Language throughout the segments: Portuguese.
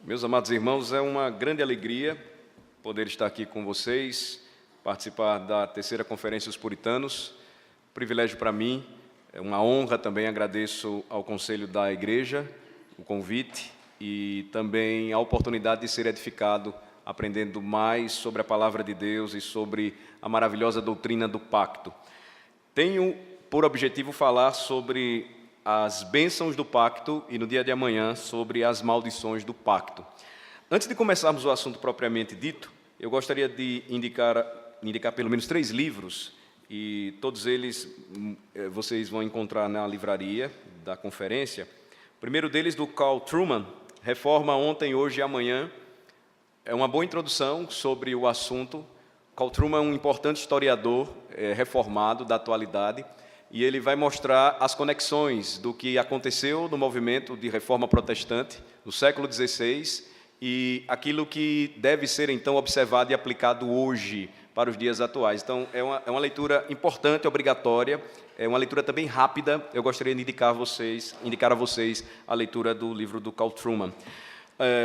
Meus amados irmãos, é uma grande alegria poder estar aqui com vocês, participar da terceira Conferência dos Puritanos. Privilégio para mim, é uma honra também. Agradeço ao Conselho da Igreja o convite e também a oportunidade de ser edificado, aprendendo mais sobre a Palavra de Deus e sobre a maravilhosa doutrina do pacto. Tenho por objetivo falar sobre as bênçãos do pacto e no dia de amanhã sobre as maldições do pacto. Antes de começarmos o assunto propriamente dito, eu gostaria de indicar pelo menos 3 livros, e todos eles vocês vão encontrar na livraria da conferência. O primeiro deles, do Carl Trueman, Reforma Ontem, Hoje e Amanhã. É uma boa introdução sobre o assunto. Carl Trueman é um importante historiador reformado da atualidade, e ele vai mostrar as conexões do que aconteceu no movimento de reforma protestante no século XVI e aquilo que deve ser, então, observado e aplicado hoje para os dias atuais. Então, é uma leitura importante, obrigatória, é uma leitura também rápida. Eu gostaria de indicar a vocês a leitura do livro do Carl Trueman.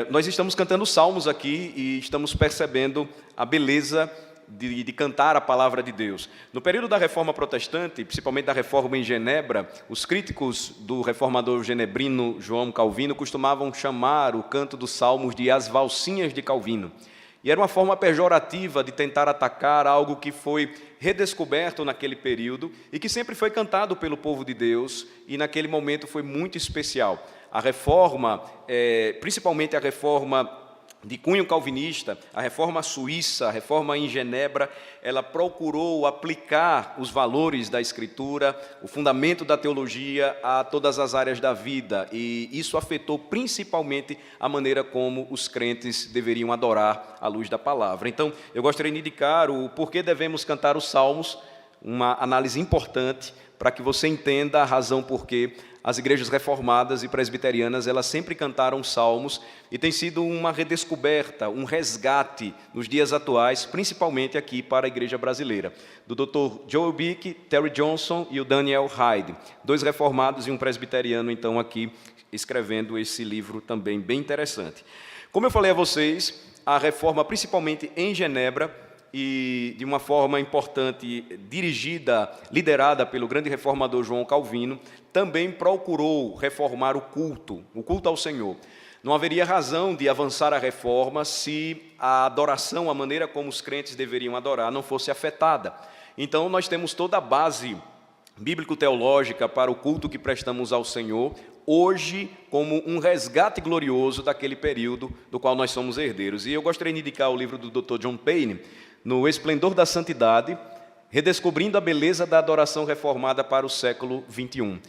Nós estamos cantando salmos aqui e estamos percebendo a beleza de cantar a palavra de Deus. No período da Reforma Protestante, principalmente da Reforma em Genebra, os críticos do reformador genebrino João Calvino costumavam chamar o canto dos salmos de as valsinhas de Calvino. E era uma forma pejorativa de tentar atacar algo que foi redescoberto naquele período e que sempre foi cantado pelo povo de Deus, e naquele momento foi muito especial. A reforma, principalmente a reforma de cunho calvinista, a reforma suíça, a reforma em Genebra, ela procurou aplicar os valores da Escritura, o fundamento da teologia a todas as áreas da vida, e isso afetou principalmente a maneira como os crentes deveriam adorar à luz da palavra. Então, eu gostaria de indicar o porquê devemos cantar os salmos, uma análise importante para que você entenda a razão por que as igrejas reformadas e presbiterianas, elas sempre cantaram salmos, e tem sido uma redescoberta, um resgate nos dias atuais, principalmente aqui para a igreja brasileira, do Dr. Joel Bick, Terry Johnson e o Daniel Hyde, 2 reformados e um presbiteriano, então, aqui escrevendo esse livro também bem interessante. Como eu falei a vocês, a reforma, principalmente em Genebra, e de uma forma importante, dirigida, liderada pelo grande reformador João Calvino, também procurou reformar o culto ao Senhor. Não haveria razão de avançar a reforma se a adoração, a maneira como os crentes deveriam adorar, não fosse afetada. Então, nós temos toda a base bíblico-teológica para o culto que prestamos ao Senhor, hoje como um resgate glorioso daquele período do qual nós somos herdeiros. E eu gostaria de indicar o livro do Dr. John Payne, No Esplendor da Santidade, redescobrindo a beleza da adoração reformada para o século XXI.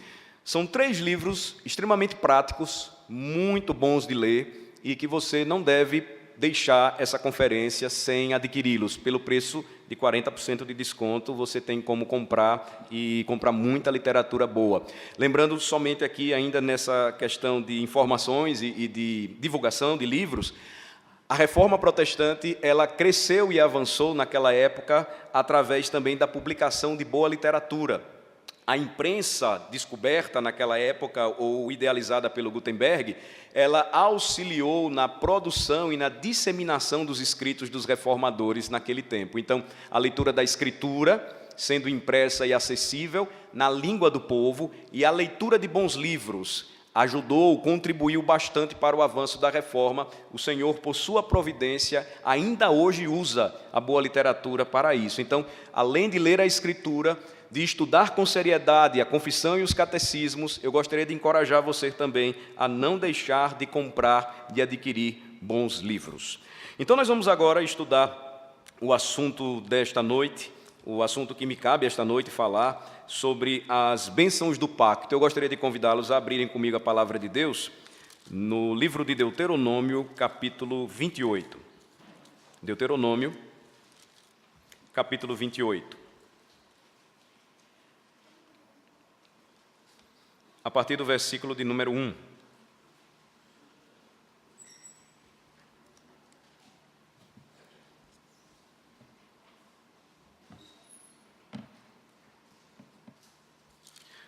São 3 livros extremamente práticos, muito bons de ler, e que você não deve deixar essa conferência sem adquiri-los. Pelo preço de 40% de desconto, você tem como comprar, e comprar muita literatura boa. Lembrando somente aqui, ainda nessa questão de informações e de divulgação de livros, a reforma protestante, ela cresceu e avançou naquela época através também da publicação de boa literatura. A imprensa descoberta naquela época, ou idealizada pelo Gutenberg, ela auxiliou na produção e na disseminação dos escritos dos reformadores naquele tempo. Então, a leitura da Escritura, sendo impressa e acessível na língua do povo, e a leitura de bons livros, contribuiu bastante para o avanço da reforma. O Senhor, por sua providência, ainda hoje usa a boa literatura para isso. Então, além de ler a Escritura, de estudar com seriedade a confissão e os catecismos, eu gostaria de encorajar você também a não deixar de comprar, de adquirir bons livros. Então, nós vamos agora estudar o assunto desta noite, o assunto que me cabe esta noite falar, sobre as bênçãos do pacto. Eu gostaria de convidá-los a abrirem comigo a palavra de Deus no livro de Deuteronômio, capítulo 28. Deuteronômio, capítulo 28. A partir do versículo de número 1.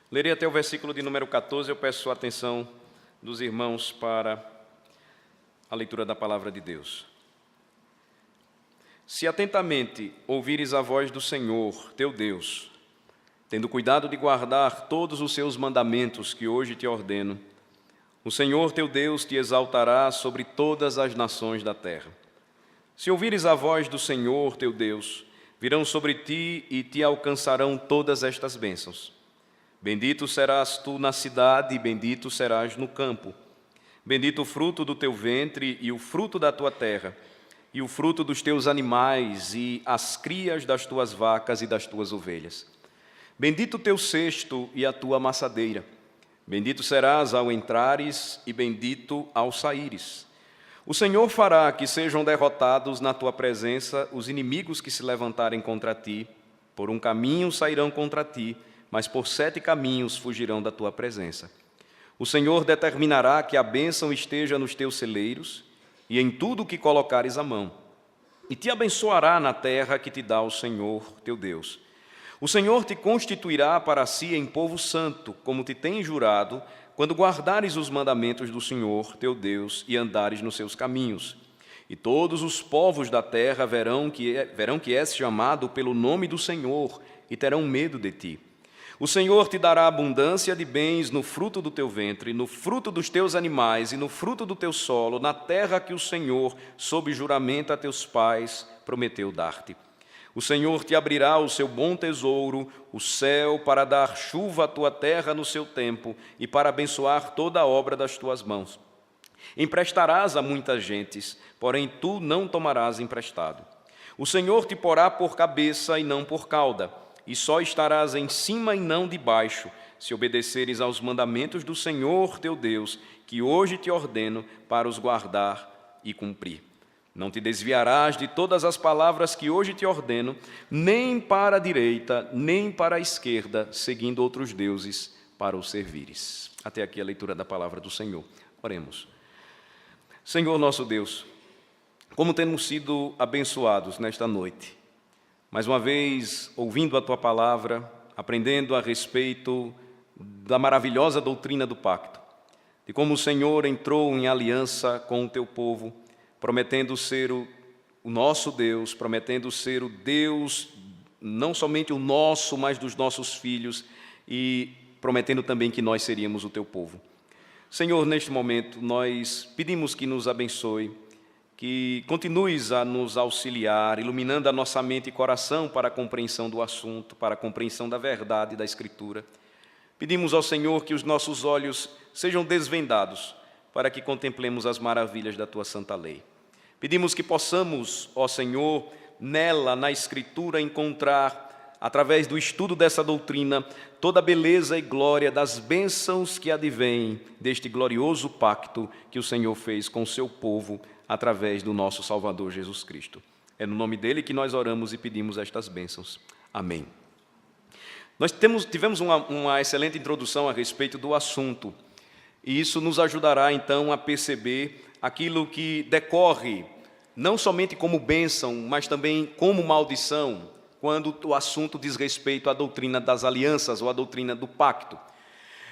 Lerei até o versículo de número 14, eu peço a atenção dos irmãos para A leitura da palavra de Deus. Se atentamente ouvires a voz do Senhor, teu Deus, tendo cuidado de guardar todos os seus mandamentos que hoje te ordeno, o Senhor teu Deus te exaltará sobre todas as nações da terra. Se ouvires a voz do Senhor teu Deus, virão sobre ti e te alcançarão todas estas bênçãos. Bendito serás tu na cidade e bendito serás no campo. Bendito o fruto do teu ventre e o fruto da tua terra, e o fruto dos teus animais e as crias das tuas vacas e das tuas ovelhas. Bendito o teu cesto e a tua amassadeira. Bendito serás ao entrares e bendito ao saíres. O Senhor fará que sejam derrotados na tua presença os inimigos que se levantarem contra ti. Por um caminho sairão contra ti, mas por 7 caminhos fugirão da tua presença. O Senhor determinará que a bênção esteja nos teus celeiros e em tudo o que colocares a mão, e te abençoará na terra que te dá o Senhor teu Deus. O Senhor te constituirá para si em povo santo, como te tem jurado, quando guardares os mandamentos do Senhor teu Deus e andares nos seus caminhos. E todos os povos da terra verão que és chamado pelo nome do Senhor e terão medo de ti. O Senhor te dará abundância de bens no fruto do teu ventre, no fruto dos teus animais e no fruto do teu solo, na terra que o Senhor, sob juramento a teus pais, prometeu dar-te. O Senhor te abrirá o seu bom tesouro, o céu, para dar chuva à tua terra no seu tempo e para abençoar toda a obra das tuas mãos. Emprestarás a muitas gentes, porém tu não tomarás emprestado. O Senhor te porá por cabeça e não por cauda, e só estarás em cima e não debaixo, se obedeceres aos mandamentos do Senhor teu Deus, que hoje te ordeno para os guardar e cumprir. Não te desviarás de todas as palavras que hoje te ordeno, nem para a direita, nem para a esquerda, seguindo outros deuses para os servires. Até aqui a leitura da palavra do Senhor. Oremos. Senhor nosso Deus, como temos sido abençoados nesta noite, mais uma vez, ouvindo a Tua palavra, aprendendo a respeito da maravilhosa doutrina do pacto, de como o Senhor entrou em aliança com o Teu povo, prometendo ser o nosso Deus, prometendo ser o Deus, não somente o nosso, mas dos nossos filhos, e prometendo também que nós seríamos o Teu povo. Senhor, neste momento, nós pedimos que nos abençoe, que continues a nos auxiliar, iluminando a nossa mente e coração para a compreensão do assunto, para a compreensão da verdade da Escritura. Pedimos ao Senhor que os nossos olhos sejam desvendados, para que contemplemos as maravilhas da Tua santa lei. Pedimos que possamos, ó Senhor, nela, na Escritura, encontrar, através do estudo dessa doutrina, toda a beleza e glória das bênçãos que advêm deste glorioso pacto que o Senhor fez com o seu povo, através do nosso Salvador Jesus Cristo. É no nome dele que nós oramos e pedimos estas bênçãos. Amém. Nós tivemos uma excelente introdução a respeito do assunto, e isso nos ajudará então a perceber aquilo que decorre, não somente como bênção, mas também como maldição, quando o assunto diz respeito à doutrina das alianças ou à doutrina do pacto.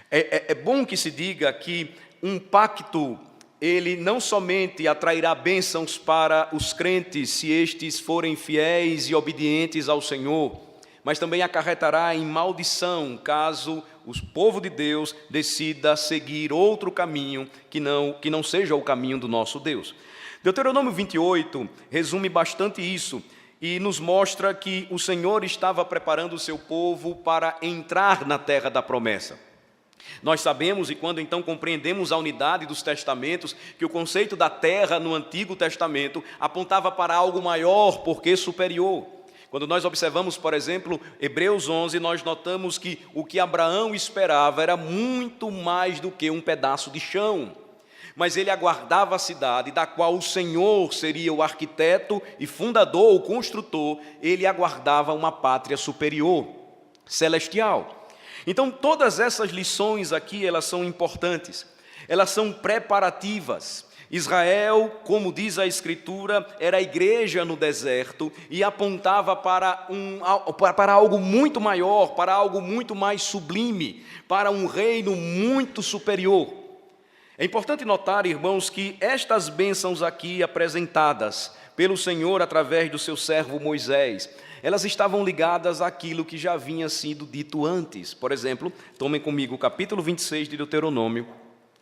É bom que se diga que um pacto, ele não somente atrairá bênçãos para os crentes, se estes forem fiéis e obedientes ao Senhor, mas também acarretará em maldição, caso o povo de Deus decida seguir outro caminho que não seja o caminho do nosso Deus. Deuteronômio 28 resume bastante isso e nos mostra que o Senhor estava preparando o seu povo para entrar na terra da promessa. Nós sabemos, e quando então compreendemos a unidade dos testamentos, que o conceito da terra no Antigo Testamento apontava para algo maior, porque superior. Quando nós observamos, por exemplo, Hebreus 11, nós notamos que o que Abraão esperava era muito mais do que um pedaço de chão. Mas ele aguardava a cidade, da qual o Senhor seria o arquiteto e fundador, o construtor. Ele aguardava uma pátria superior, celestial. Então, todas essas lições aqui, elas são importantes, elas são preparativas. Israel, como diz a Escritura, era a igreja no deserto e apontava para algo muito maior, para algo muito mais sublime, para um reino muito superior. É importante notar, irmãos, que estas bênçãos aqui apresentadas pelo Senhor através do seu servo Moisés, elas estavam ligadas àquilo que já havia sido dito antes. Por exemplo, tomem comigo o capítulo 26 de Deuteronômio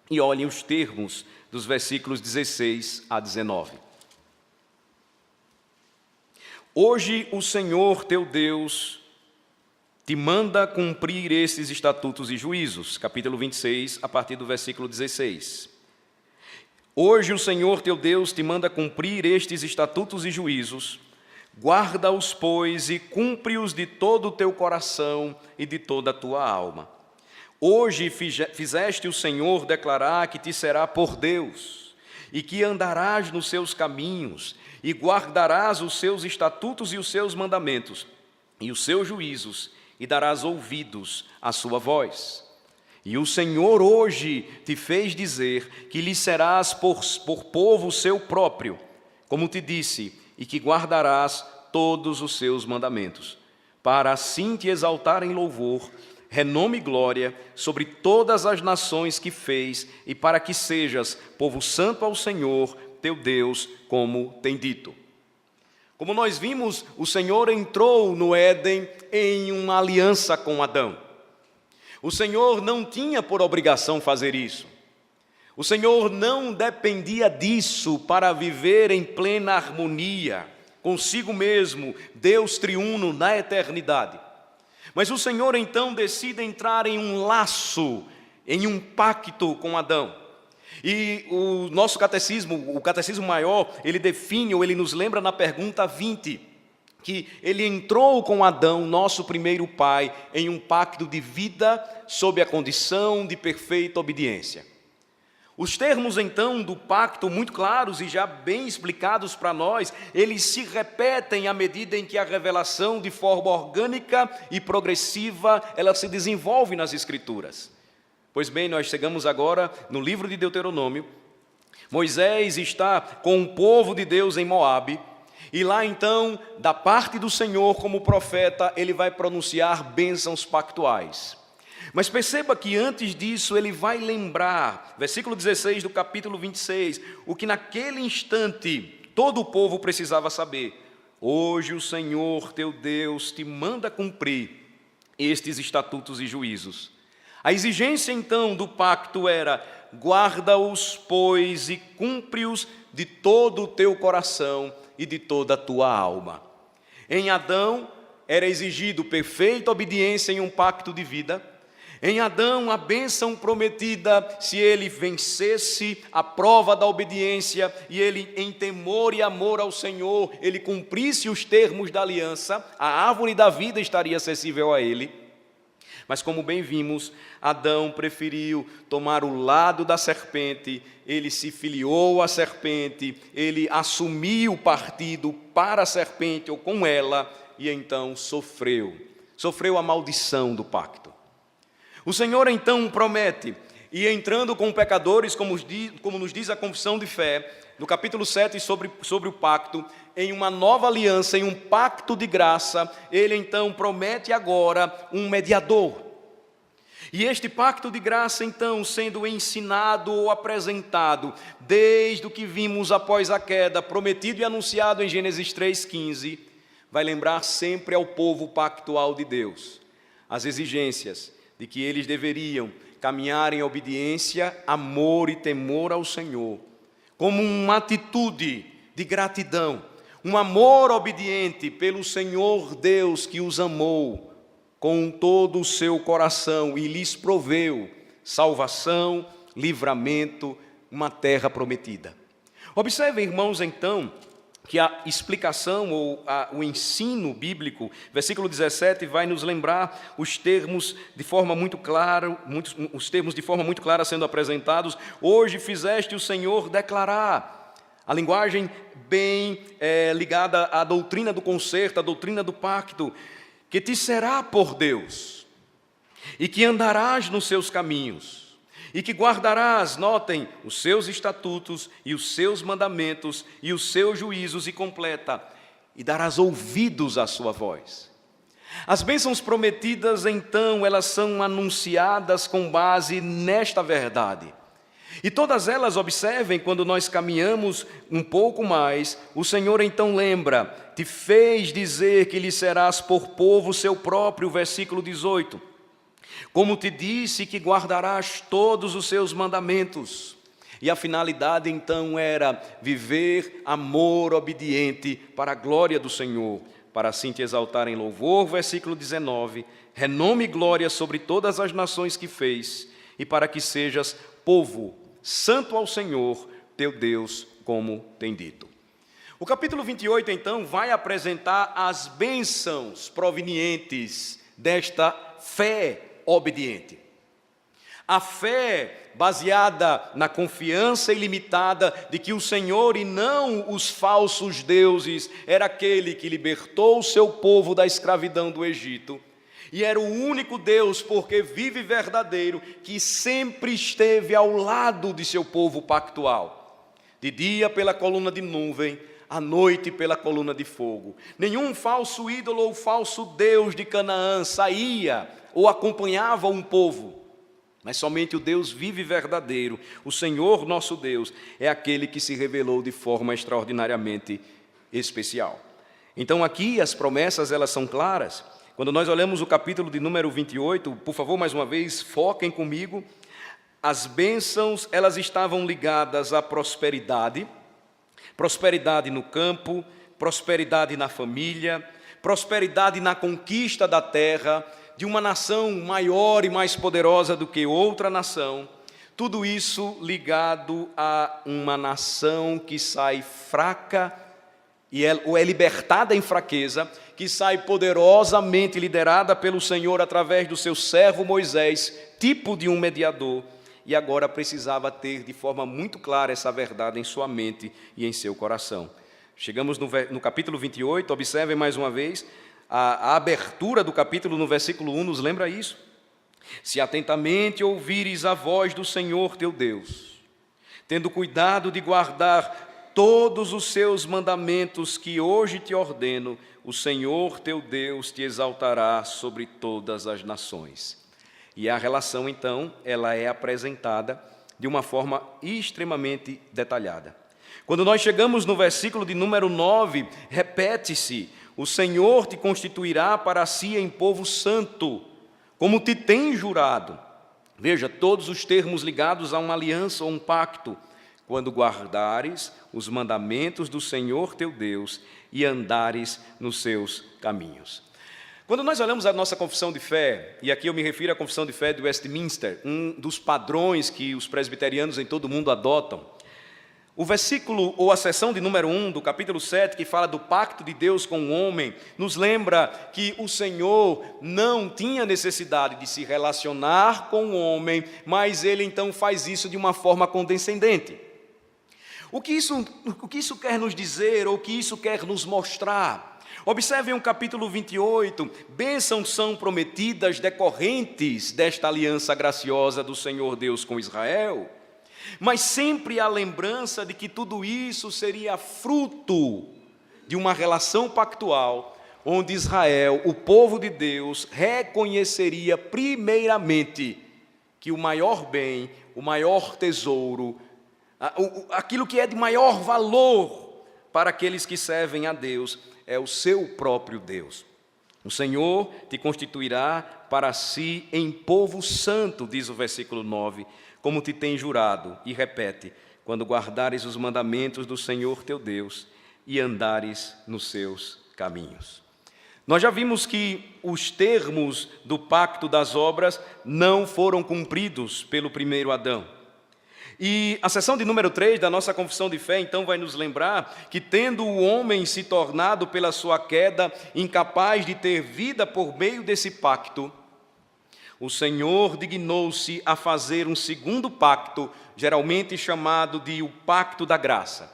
e olhem os termos dos versículos 16 a 19. Hoje o Senhor teu Deus te manda cumprir estes estatutos e juízos. Capítulo 26, a partir do versículo 16. Hoje o Senhor teu Deus te manda cumprir estes estatutos e juízos. Guarda-os, pois, e cumpre-os de todo o teu coração e de toda a tua alma. Hoje fizeste o Senhor declarar que te será por Deus, e que andarás nos seus caminhos, e guardarás os seus estatutos e os seus mandamentos, e os seus juízos, e darás ouvidos à sua voz. E o Senhor hoje te fez dizer que lhe serás por povo seu próprio, como te disse, e que guardarás todos os seus mandamentos, para assim te exaltar em louvor, renome e glória sobre todas as nações que fez, e para que sejas povo santo ao Senhor, teu Deus, como tem dito. Como nós vimos, o Senhor entrou no Éden em uma aliança com Adão. O Senhor não tinha por obrigação fazer isso. O Senhor não dependia disso para viver em plena harmonia consigo mesmo, Deus triuno na eternidade. Mas o Senhor então decide entrar em um laço, em um pacto com Adão. E o nosso catecismo, o catecismo maior, ele define, ou ele nos lembra na pergunta 20, que ele entrou com Adão, nosso primeiro pai, em um pacto de vida sob a condição de perfeita obediência. Os termos, então, do pacto, muito claros e já bem explicados para nós, eles se repetem à medida em que a revelação, de forma orgânica e progressiva, ela se desenvolve nas Escrituras. Pois bem, nós chegamos agora no livro de Deuteronômio. Moisés está com o povo de Deus em Moabe, e lá então, da parte do Senhor como profeta, ele vai pronunciar bênçãos pactuais. Mas perceba que antes disso ele vai lembrar, versículo 16 do capítulo 26, o que naquele instante todo o povo precisava saber. Hoje o Senhor teu Deus te manda cumprir estes estatutos e juízos. A exigência então do pacto era: guarda-os, pois, e cumpre-os de todo o teu coração e de toda a tua alma. Em Adão era exigido perfeita obediência em um pacto de vida. Em Adão, a bênção prometida, se ele vencesse a prova da obediência e ele, em temor e amor ao Senhor, ele cumprisse os termos da aliança, a árvore da vida estaria acessível a ele. Mas como bem vimos, Adão preferiu tomar o lado da serpente, ele se filiou à serpente, ele assumiu o partido para a serpente ou com ela, e então sofreu a maldição do pacto. O Senhor então promete, e entrando com pecadores, como nos diz a confissão de fé, no capítulo 7 sobre o pacto, em uma nova aliança, em um pacto de graça, ele então promete agora um mediador. E este pacto de graça então sendo ensinado ou apresentado, desde o que vimos após a queda, prometido e anunciado em Gênesis 3,15, vai lembrar sempre ao povo pactual de Deus as exigências de que eles deveriam caminhar em obediência, amor e temor ao Senhor, como uma atitude de gratidão, um amor obediente pelo Senhor Deus que os amou com todo o seu coração e lhes proveu salvação, livramento, uma terra prometida. Observem, irmãos, então, que a explicação ou o ensino bíblico, versículo 17, vai nos lembrar os termos de forma muito clara, sendo apresentados. Hoje fizeste o Senhor declarar. A linguagem bem ligada à doutrina do concerto, à doutrina do pacto, que te será por Deus, e que andarás nos seus caminhos, e que guardarás, notem, os seus estatutos e os seus mandamentos e os seus juízos, e completa, e darás ouvidos à sua voz. As bênçãos prometidas, então, elas são anunciadas com base nesta verdade. E todas elas, observem, quando nós caminhamos um pouco mais, o Senhor então lembra, te fez dizer que lhe serás por povo seu próprio, versículo 18. Como te disse que guardarás todos os seus mandamentos. E a finalidade então era viver amor obediente para a glória do Senhor, para assim te exaltar em louvor, versículo 19, renome e glória sobre todas as nações que fez, e para que sejas povo santo ao Senhor, teu Deus, como tem dito. O capítulo 28, então, vai apresentar as bênçãos provenientes desta fé obediente. A fé baseada na confiança ilimitada de que o Senhor e não os falsos deuses era aquele que libertou o seu povo da escravidão do Egito. E era o único Deus, porque vive e verdadeiro, que sempre esteve ao lado de seu povo pactual. De dia pela coluna de nuvem, à noite pela coluna de fogo. Nenhum falso ídolo ou falso Deus de Canaã saía ou acompanhava um povo. Mas somente o Deus vivo e verdadeiro, o Senhor nosso Deus, é aquele que se revelou de forma extraordinariamente especial. Então aqui as promessas elas são claras. Quando nós olhamos o capítulo de número 28, por favor, mais uma vez, foquem comigo. As bênçãos, elas estavam ligadas à prosperidade, prosperidade no campo, prosperidade na família, prosperidade na conquista da terra, de uma nação maior e mais poderosa do que outra nação. Tudo isso ligado a uma nação que sai fraca ou é libertada em fraqueza, que sai poderosamente liderada pelo Senhor através do seu servo Moisés, tipo de um mediador, e agora precisava ter de forma muito clara essa verdade em sua mente e em seu coração. Chegamos no capítulo 28, observem mais uma vez, a abertura do capítulo no versículo 1 nos lembra isso. Se atentamente ouvires a voz do Senhor teu Deus, tendo cuidado de guardar todos os seus mandamentos que hoje te ordeno, o Senhor teu Deus te exaltará sobre todas as nações. E a relação, então, ela é apresentada de uma forma extremamente detalhada. Quando nós chegamos no versículo de número 9, repete-se, o Senhor te constituirá para si em povo santo, como te tem jurado. Veja, todos os termos ligados a uma aliança ou um pacto. Quando guardares os mandamentos do Senhor teu Deus e andares nos seus caminhos. Quando nós olhamos a nossa confissão de fé, e aqui eu me refiro à confissão de fé de Westminster, um dos padrões que os presbiterianos em todo o mundo adotam, o versículo ou a seção de número 1 do capítulo 7, que fala do pacto de Deus com o homem, nos lembra que o Senhor não tinha necessidade de se relacionar com o homem, mas ele então faz isso de uma forma condescendente. O que isso quer nos dizer, ou o que isso quer nos mostrar? Observem o capítulo 28, bênçãos são prometidas decorrentes desta aliança graciosa do Senhor Deus com Israel, mas sempre a lembrança de que tudo isso seria fruto de uma relação pactual, onde Israel, o povo de Deus, reconheceria primeiramente que o maior bem, o maior tesouro, aquilo que é de maior valor para aqueles que servem a Deus, é o seu próprio Deus. O Senhor te constituirá para si em povo santo, diz o versículo 9, como te tem jurado, e repete, quando guardares os mandamentos do Senhor teu Deus e andares nos seus caminhos. Nós já vimos que os termos do pacto das obras não foram cumpridos pelo primeiro Adão. E a seção de número 3 da nossa confissão de fé, então, vai nos lembrar que, tendo o homem se tornado pela sua queda incapaz de ter vida por meio desse pacto, o Senhor dignou-se a fazer um segundo pacto, geralmente chamado de o pacto da graça.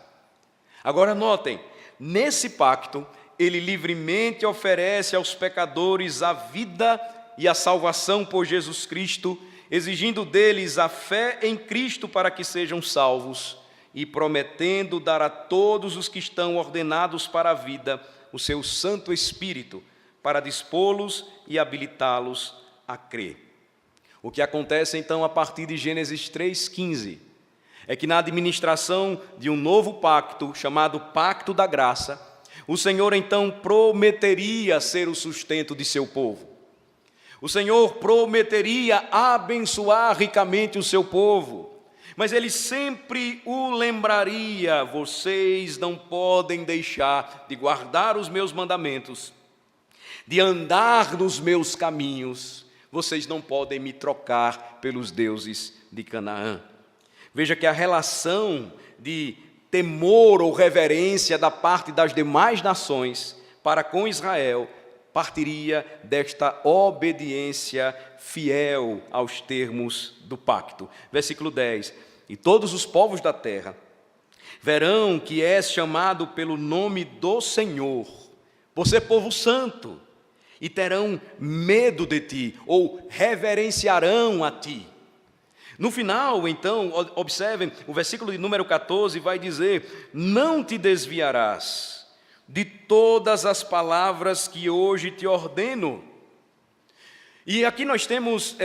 Agora notem, nesse pacto, ele livremente oferece aos pecadores a vida e a salvação por Jesus Cristo, exigindo deles a fé em Cristo para que sejam salvos e prometendo dar a todos os que estão ordenados para a vida o seu Santo Espírito para dispô-los e habilitá-los a crer. O que acontece então a partir de Gênesis 3,15 é que na administração de um novo pacto, chamado Pacto da Graça, o Senhor então prometeria ser o sustento de seu povo. O Senhor prometeria abençoar ricamente o seu povo, mas Ele sempre o lembraria: vocês não podem deixar de guardar os meus mandamentos, de andar nos meus caminhos, vocês não podem me trocar pelos deuses de Canaã. Veja que a relação de temor ou reverência da parte das demais nações para com Israel partiria desta obediência fiel aos termos do pacto. Versículo 10: e todos os povos da terra verão que és chamado pelo nome do Senhor, por ser povo santo, e terão medo de ti, ou reverenciarão a ti. No final, então, observem, o versículo de número 14 vai dizer: não te desviarás de todas as palavras que hoje te ordeno. E aqui nós temos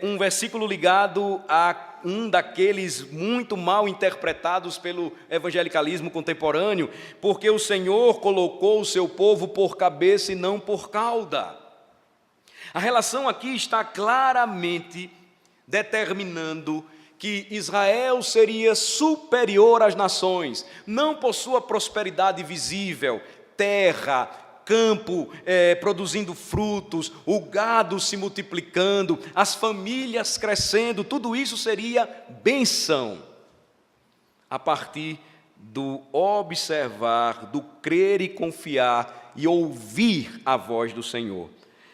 um versículo ligado a um daqueles muito mal interpretados pelo evangelicalismo contemporâneo, porque o Senhor colocou o seu povo por cabeça e não por cauda. A relação aqui está claramente determinando que Israel seria superior às nações, não por sua prosperidade visível, terra, campo produzindo frutos, o gado se multiplicando, as famílias crescendo, tudo isso seria bênção, a partir do observar, do crer e confiar e ouvir a voz do Senhor.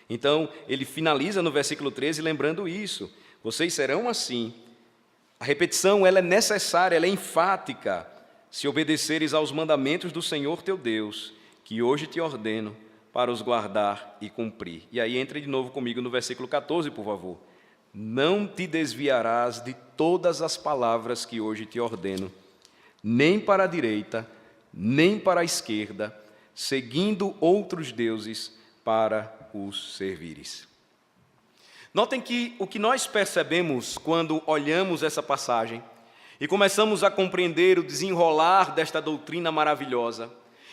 Então, ele finaliza no versículo 13 lembrando isso: vocês serão assim. A repetição ela é necessária, ela é enfática: se obedeceres aos mandamentos do Senhor teu Deus, que hoje te ordeno, para os guardar e cumprir. E aí entre de novo comigo no versículo 14, por favor. Não te desviarás de todas as palavras que hoje te ordeno, nem para a direita, nem para a esquerda, seguindo outros deuses para os servires. Notem que o que nós percebemos quando olhamos essa passagem e começamos a compreender o desenrolar desta doutrina maravilhosa,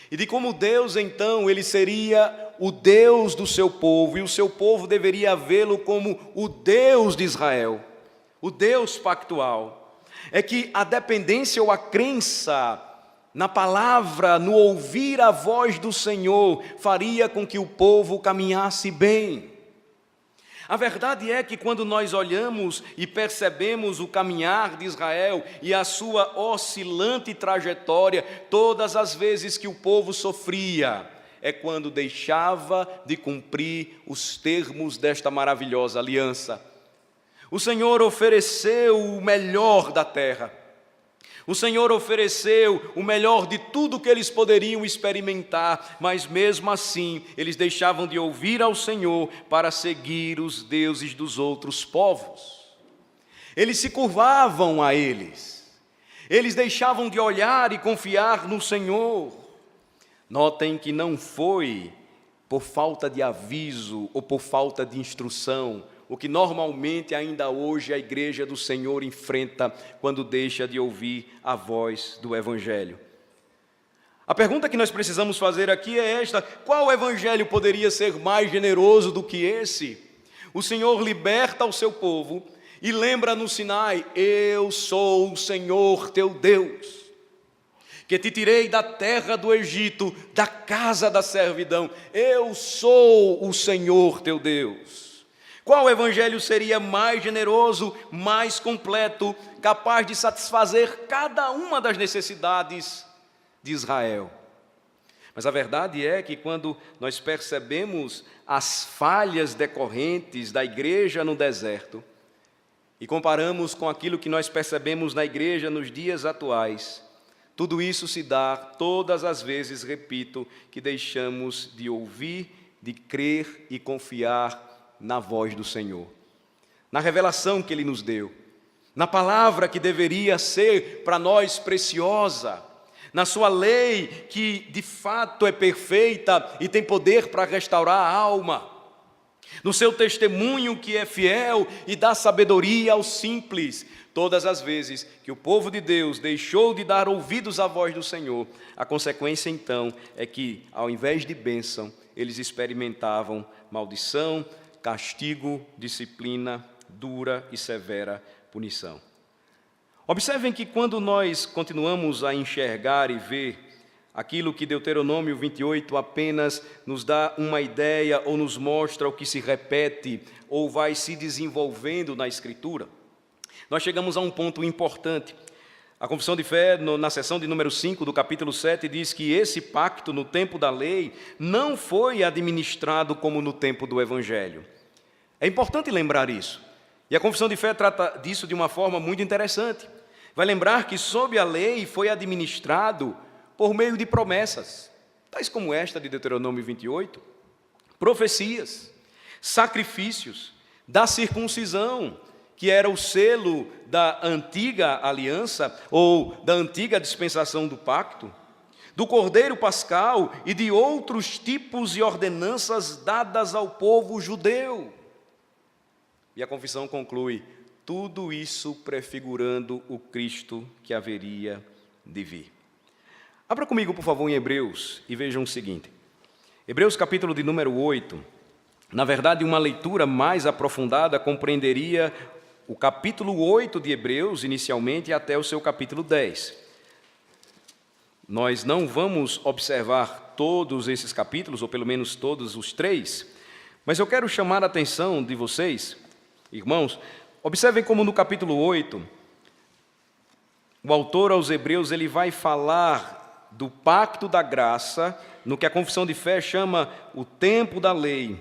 e de como Deus, então, Ele seria o Deus do seu povo, e o seu povo deveria vê-lo como o Deus de Israel, o Deus pactual, é que a dependência ou a crença na palavra, no ouvir a voz do Senhor, faria com que o povo caminhasse bem. A verdade é que quando nós olhamos e percebemos o caminhar de Israel e a sua oscilante trajetória, todas as vezes que o povo sofria, é quando deixava de cumprir os termos desta maravilhosa aliança. O Senhor ofereceu o melhor da terra. O Senhor ofereceu o melhor de tudo que eles poderiam experimentar, mas mesmo assim, eles deixavam de ouvir ao Senhor para seguir os deuses dos outros povos. Eles se curvavam a eles. Eles deixavam de olhar e confiar no Senhor. Notem que não foi por falta de aviso ou por falta de instrução, o que normalmente ainda hoje a igreja do Senhor enfrenta quando deixa de ouvir a voz do Evangelho. A pergunta que nós precisamos fazer aqui é esta: qual evangelho poderia ser mais generoso do que esse? O Senhor liberta o seu povo e lembra no Sinai: eu sou o Senhor teu Deus, que te tirei da terra do Egito, da casa da servidão. Eu sou o Senhor teu Deus. Qual evangelho seria mais generoso, mais completo, capaz de satisfazer cada uma das necessidades de Israel? Mas a verdade é que quando nós percebemos as falhas decorrentes da igreja no deserto e comparamos com aquilo que nós percebemos na igreja nos dias atuais, tudo isso se dá todas as vezes, repito, que deixamos de ouvir, de crer e confiar na voz do Senhor, na revelação que Ele nos deu, na palavra que deveria ser para nós preciosa, na sua lei que de fato é perfeita e tem poder para restaurar a alma. no seu testemunho que é fiel e dá sabedoria aos simples. Todas as vezes que o povo de Deus deixou de dar ouvidos à voz do Senhor, a consequência então é que, ao invés de bênção, eles experimentavam maldição, castigo, disciplina, dura e severa punição. Observem que quando nós continuamos a enxergar e ver aquilo que Deuteronômio 28 apenas nos dá uma ideia ou nos mostra o que se repete ou vai se desenvolvendo na Escritura, nós chegamos a um ponto importante. A Confissão de Fé, na seção de número 5 do capítulo 7, diz que esse pacto no tempo da lei não foi administrado como no tempo do Evangelho. É importante lembrar isso. E a Confissão de Fé trata disso de uma forma muito interessante. Vai lembrar que sob a lei foi administrado por meio de promessas, tais como esta de Deuteronômio 28, profecias, sacrifícios, da circuncisão, que era o selo da antiga aliança ou da antiga dispensação do pacto, do cordeiro pascal e de outros tipos e ordenanças dadas ao povo judeu. E a confissão conclui: tudo isso prefigurando o Cristo que haveria de vir. Abra comigo, por favor, em Hebreus e vejam o seguinte. Hebreus capítulo de número 8. Na verdade, uma leitura mais aprofundada compreenderia o capítulo 8 de Hebreus, inicialmente, até o seu capítulo 10. Nós não vamos observar todos esses capítulos, ou pelo menos todos os 3, mas eu quero chamar a atenção de vocês, irmãos. Observem como no capítulo 8, o autor aos Hebreus ele vai falar do pacto da graça, no que a Confissão de Fé chama o tempo da lei,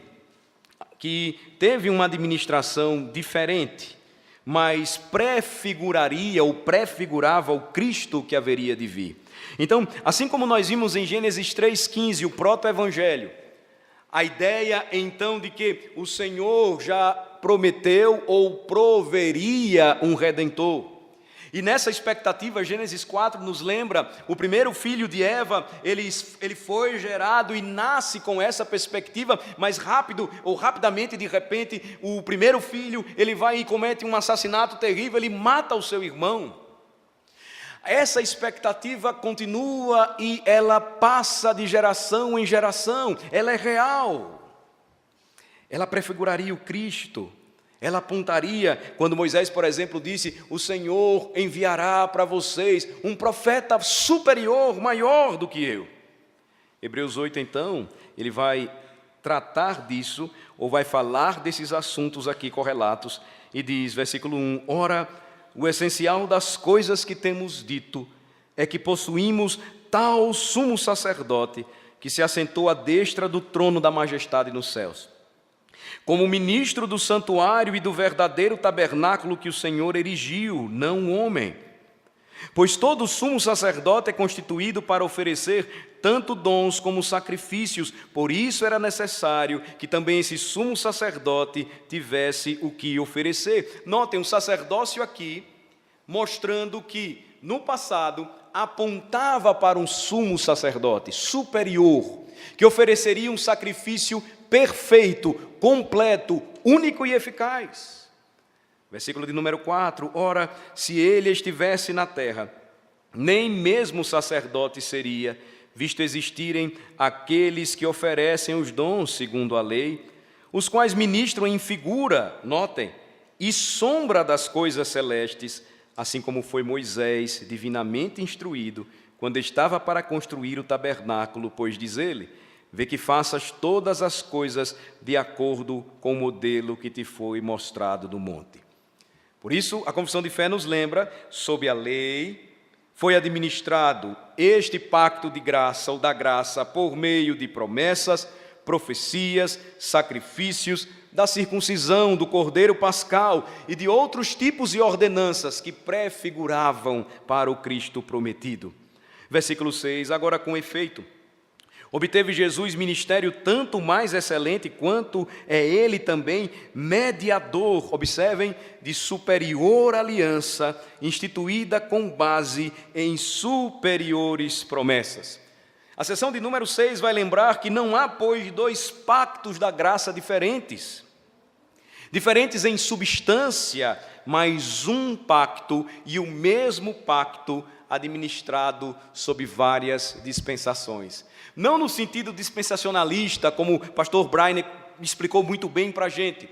que teve uma administração diferente, mas prefiguraria ou prefigurava o Cristo que haveria de vir. Então, assim como nós vimos em Gênesis 3,15, o proto-evangelho, a ideia então de que o Senhor já prometeu ou proveria um Redentor. E nessa expectativa, Gênesis 4 nos lembra, o primeiro filho de Eva, ele foi gerado e nasce com essa perspectiva, mas rapidamente, de repente, o primeiro filho, ele vai e comete um assassinato terrível, ele mata o seu irmão. Essa expectativa continua e ela passa de geração em geração, ela é real. Ela prefiguraria o Cristo. Ela apontaria, quando Moisés, por exemplo, disse: o Senhor enviará para vocês um profeta superior, maior do que eu. Hebreus 8, então, ele vai tratar disso, ou vai falar desses assuntos aqui correlatos, e diz, versículo 1, ora, o essencial das coisas que temos dito é que possuímos tal sumo sacerdote que se assentou à destra do trono da majestade nos céus, como ministro do santuário e do verdadeiro tabernáculo que o Senhor erigiu, não o homem. Pois todo sumo sacerdote é constituído para oferecer tanto dons como sacrifícios, por isso era necessário que também esse sumo sacerdote tivesse o que oferecer. Notem, um sacerdócio aqui, mostrando que, no passado, apontava para um sumo sacerdote superior, que ofereceria um sacrifício perfeito, completo, único e eficaz. Versículo de número 4, ora, se ele estivesse na terra, nem mesmo sacerdote seria, visto existirem aqueles que oferecem os dons segundo a lei, os quais ministram em figura, notem, e sombra das coisas celestes, assim como foi Moisés divinamente instruído, quando estava para construir o tabernáculo, pois diz ele, vê que faças todas as coisas de acordo com o modelo que te foi mostrado no monte. Por isso, a Confissão de Fé nos lembra, sob a lei, foi administrado este pacto de graça ou da graça por meio de promessas, profecias, sacrifícios, da circuncisão, do cordeiro pascal e de outros tipos e ordenanças que prefiguravam para o Cristo prometido. Versículo 6, agora com efeito, obteve Jesus ministério tanto mais excelente quanto é ele também mediador, observem, de superior aliança, instituída com base em superiores promessas. A seção de número 6 vai lembrar que não há, pois, dois pactos da graça diferentes em substância, mas um pacto e o mesmo pacto administrado sob várias dispensações. Não no sentido dispensacionalista, como o pastor Brian explicou muito bem para a gente,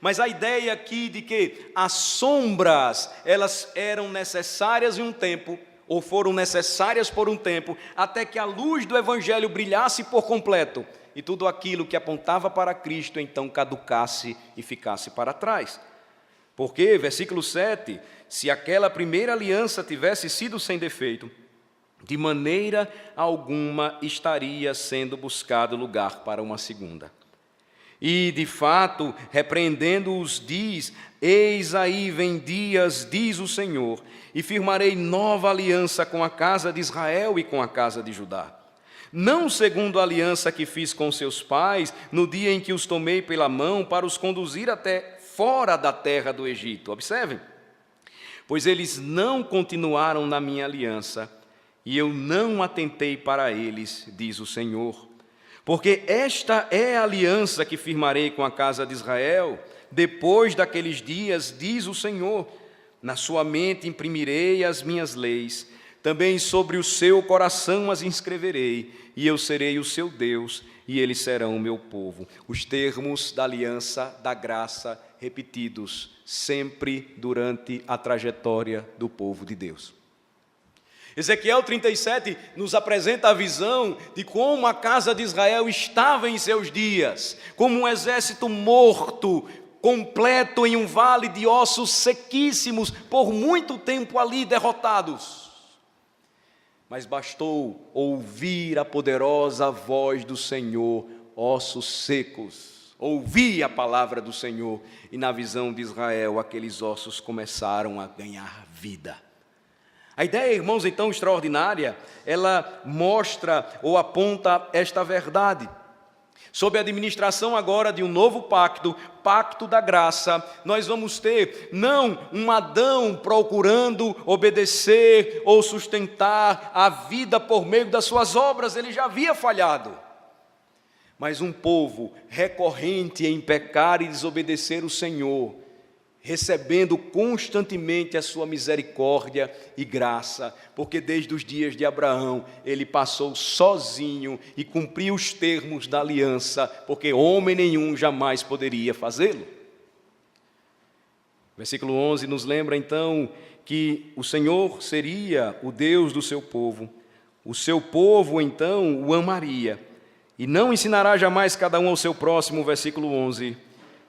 mas a ideia aqui de que as sombras, elas eram necessárias em um tempo, ou foram necessárias por um tempo, até que a luz do Evangelho brilhasse por completo, e tudo aquilo que apontava para Cristo, então caducasse e ficasse para trás. Porque, versículo 7, se aquela primeira aliança tivesse sido sem defeito, de maneira alguma estaria sendo buscado lugar para uma segunda. E, de fato, repreendendo-os, diz: eis aí vem dias, diz o Senhor, e firmarei nova aliança com a casa de Israel e com a casa de Judá. Não segundo a aliança que fiz com seus pais, no dia em que os tomei pela mão para os conduzir até fora da terra do Egito. Observem, pois eles não continuaram na minha aliança, e eu não atentei para eles, diz o Senhor. Porque esta é a aliança que firmarei com a casa de Israel, depois daqueles dias, diz o Senhor. Na sua mente imprimirei as minhas leis, também sobre o seu coração as inscreverei, e eu serei o seu Deus, e eles serão o meu povo. Os termos da aliança, da graça, repetidos sempre durante a trajetória do povo de Deus. Ezequiel 37 nos apresenta a visão de como a casa de Israel estava em seus dias, como um exército morto, completo em um vale de ossos sequíssimos, por muito tempo ali derrotados. Mas bastou ouvir a poderosa voz do Senhor, ossos secos. Ouvi a palavra do Senhor, e na visão de Israel, aqueles ossos começaram a ganhar vida. A ideia, irmãos, então extraordinária, ela mostra ou aponta esta verdade. Sob a administração agora de um novo pacto, pacto da graça, nós vamos ter não um Adão procurando obedecer ou sustentar a vida por meio das suas obras, ele já havia falhado. Mas um povo recorrente em pecar e desobedecer o Senhor, recebendo constantemente a sua misericórdia e graça, porque desde os dias de Abraão ele passou sozinho e cumpriu os termos da aliança, porque homem nenhum jamais poderia fazê-lo. Versículo 11 nos lembra então que o Senhor seria o Deus do seu povo então o amaria, e não ensinará jamais cada um ao seu próximo, versículo 11,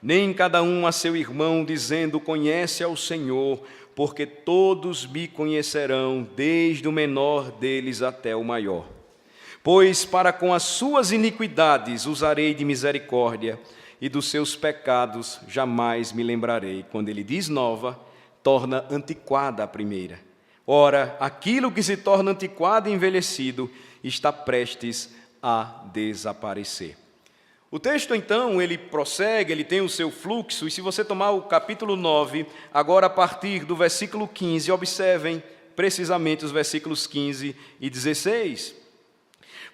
nem cada um a seu irmão, dizendo: conhece ao Senhor, porque todos me conhecerão, desde o menor deles até o maior. Pois para com as suas iniquidades usarei de misericórdia, e dos seus pecados jamais me lembrarei. Quando ele diz nova, torna antiquada a primeira. Ora, aquilo que se torna antiquado e envelhecido está prestes a desaparecer. O texto, então, ele prossegue, ele tem o seu fluxo, e se você tomar o capítulo 9, agora a partir do versículo 15, observem precisamente os versículos 15 e 16.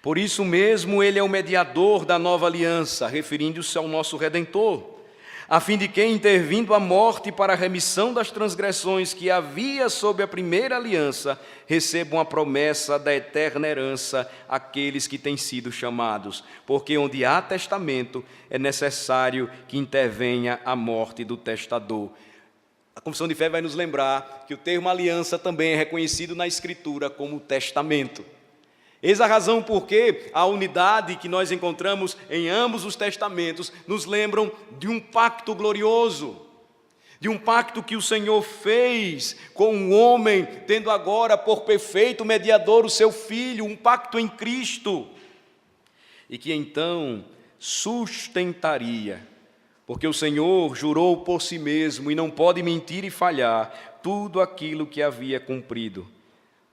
Por isso mesmo ele é o mediador da nova aliança, referindo-se ao nosso Redentor, a fim de que, intervindo a morte para a remissão das transgressões que havia sob a primeira aliança, recebam a promessa da eterna herança aqueles que têm sido chamados. Porque onde há testamento, é necessário que intervenha a morte do testador. A confissão de fé vai nos lembrar que o termo aliança também é reconhecido na Escritura como testamento. Eis a razão por que a unidade que nós encontramos em ambos os testamentos nos lembram de um pacto glorioso, de um pacto que o Senhor fez com o homem, tendo agora por perfeito mediador o seu Filho, um pacto em Cristo, e que então sustentaria, porque o Senhor jurou por si mesmo e não pode mentir e falhar, tudo aquilo que havia cumprido.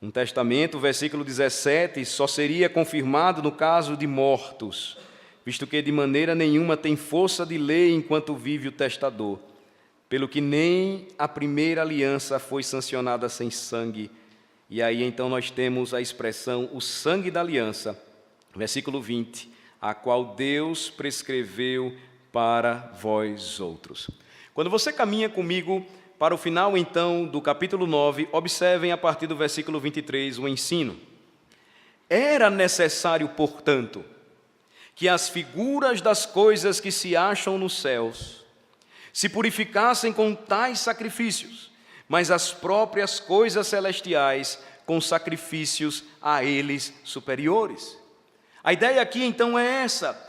Um testamento, versículo 17, só seria confirmado no caso de mortos, visto que de maneira nenhuma tem força de lei enquanto vive o testador, pelo que nem a primeira aliança foi sancionada sem sangue. E aí então nós temos a expressão o sangue da aliança, Versículo 20, a qual Deus prescreveu para vós outros. Quando você caminha comigo para o final, então, do capítulo 9, observem a partir do versículo 23 o ensino. Era necessário, portanto, que as figuras das coisas que se acham nos céus se purificassem com tais sacrifícios, mas as próprias coisas celestiais com sacrifícios a eles superiores. A ideia aqui, então, é essa.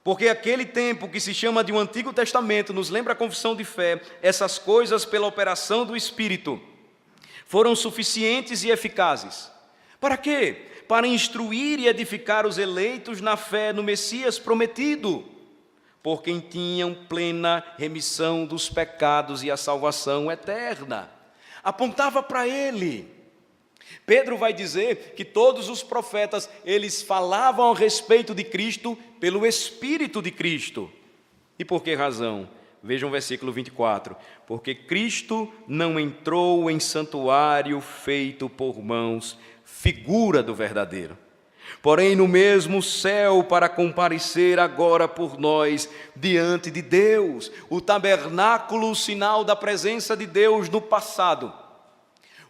Porque aquele tempo que se chama de um Antigo Testamento, nos lembra a confissão de fé, essas coisas pela operação do Espírito foram suficientes e eficazes. Para quê? Para instruir e edificar os eleitos na fé no Messias prometido, por quem tinham plena remissão dos pecados e a salvação eterna. Apontava para ele. Pedro vai dizer que todos os profetas, eles falavam a respeito de Cristo pelo Espírito de Cristo. E por que razão? Vejam o versículo 24. Porque Cristo não entrou em santuário feito por mãos, figura do verdadeiro, porém no mesmo céu, para comparecer agora por nós diante de Deus. O tabernáculo, sinal da presença de Deus no passado,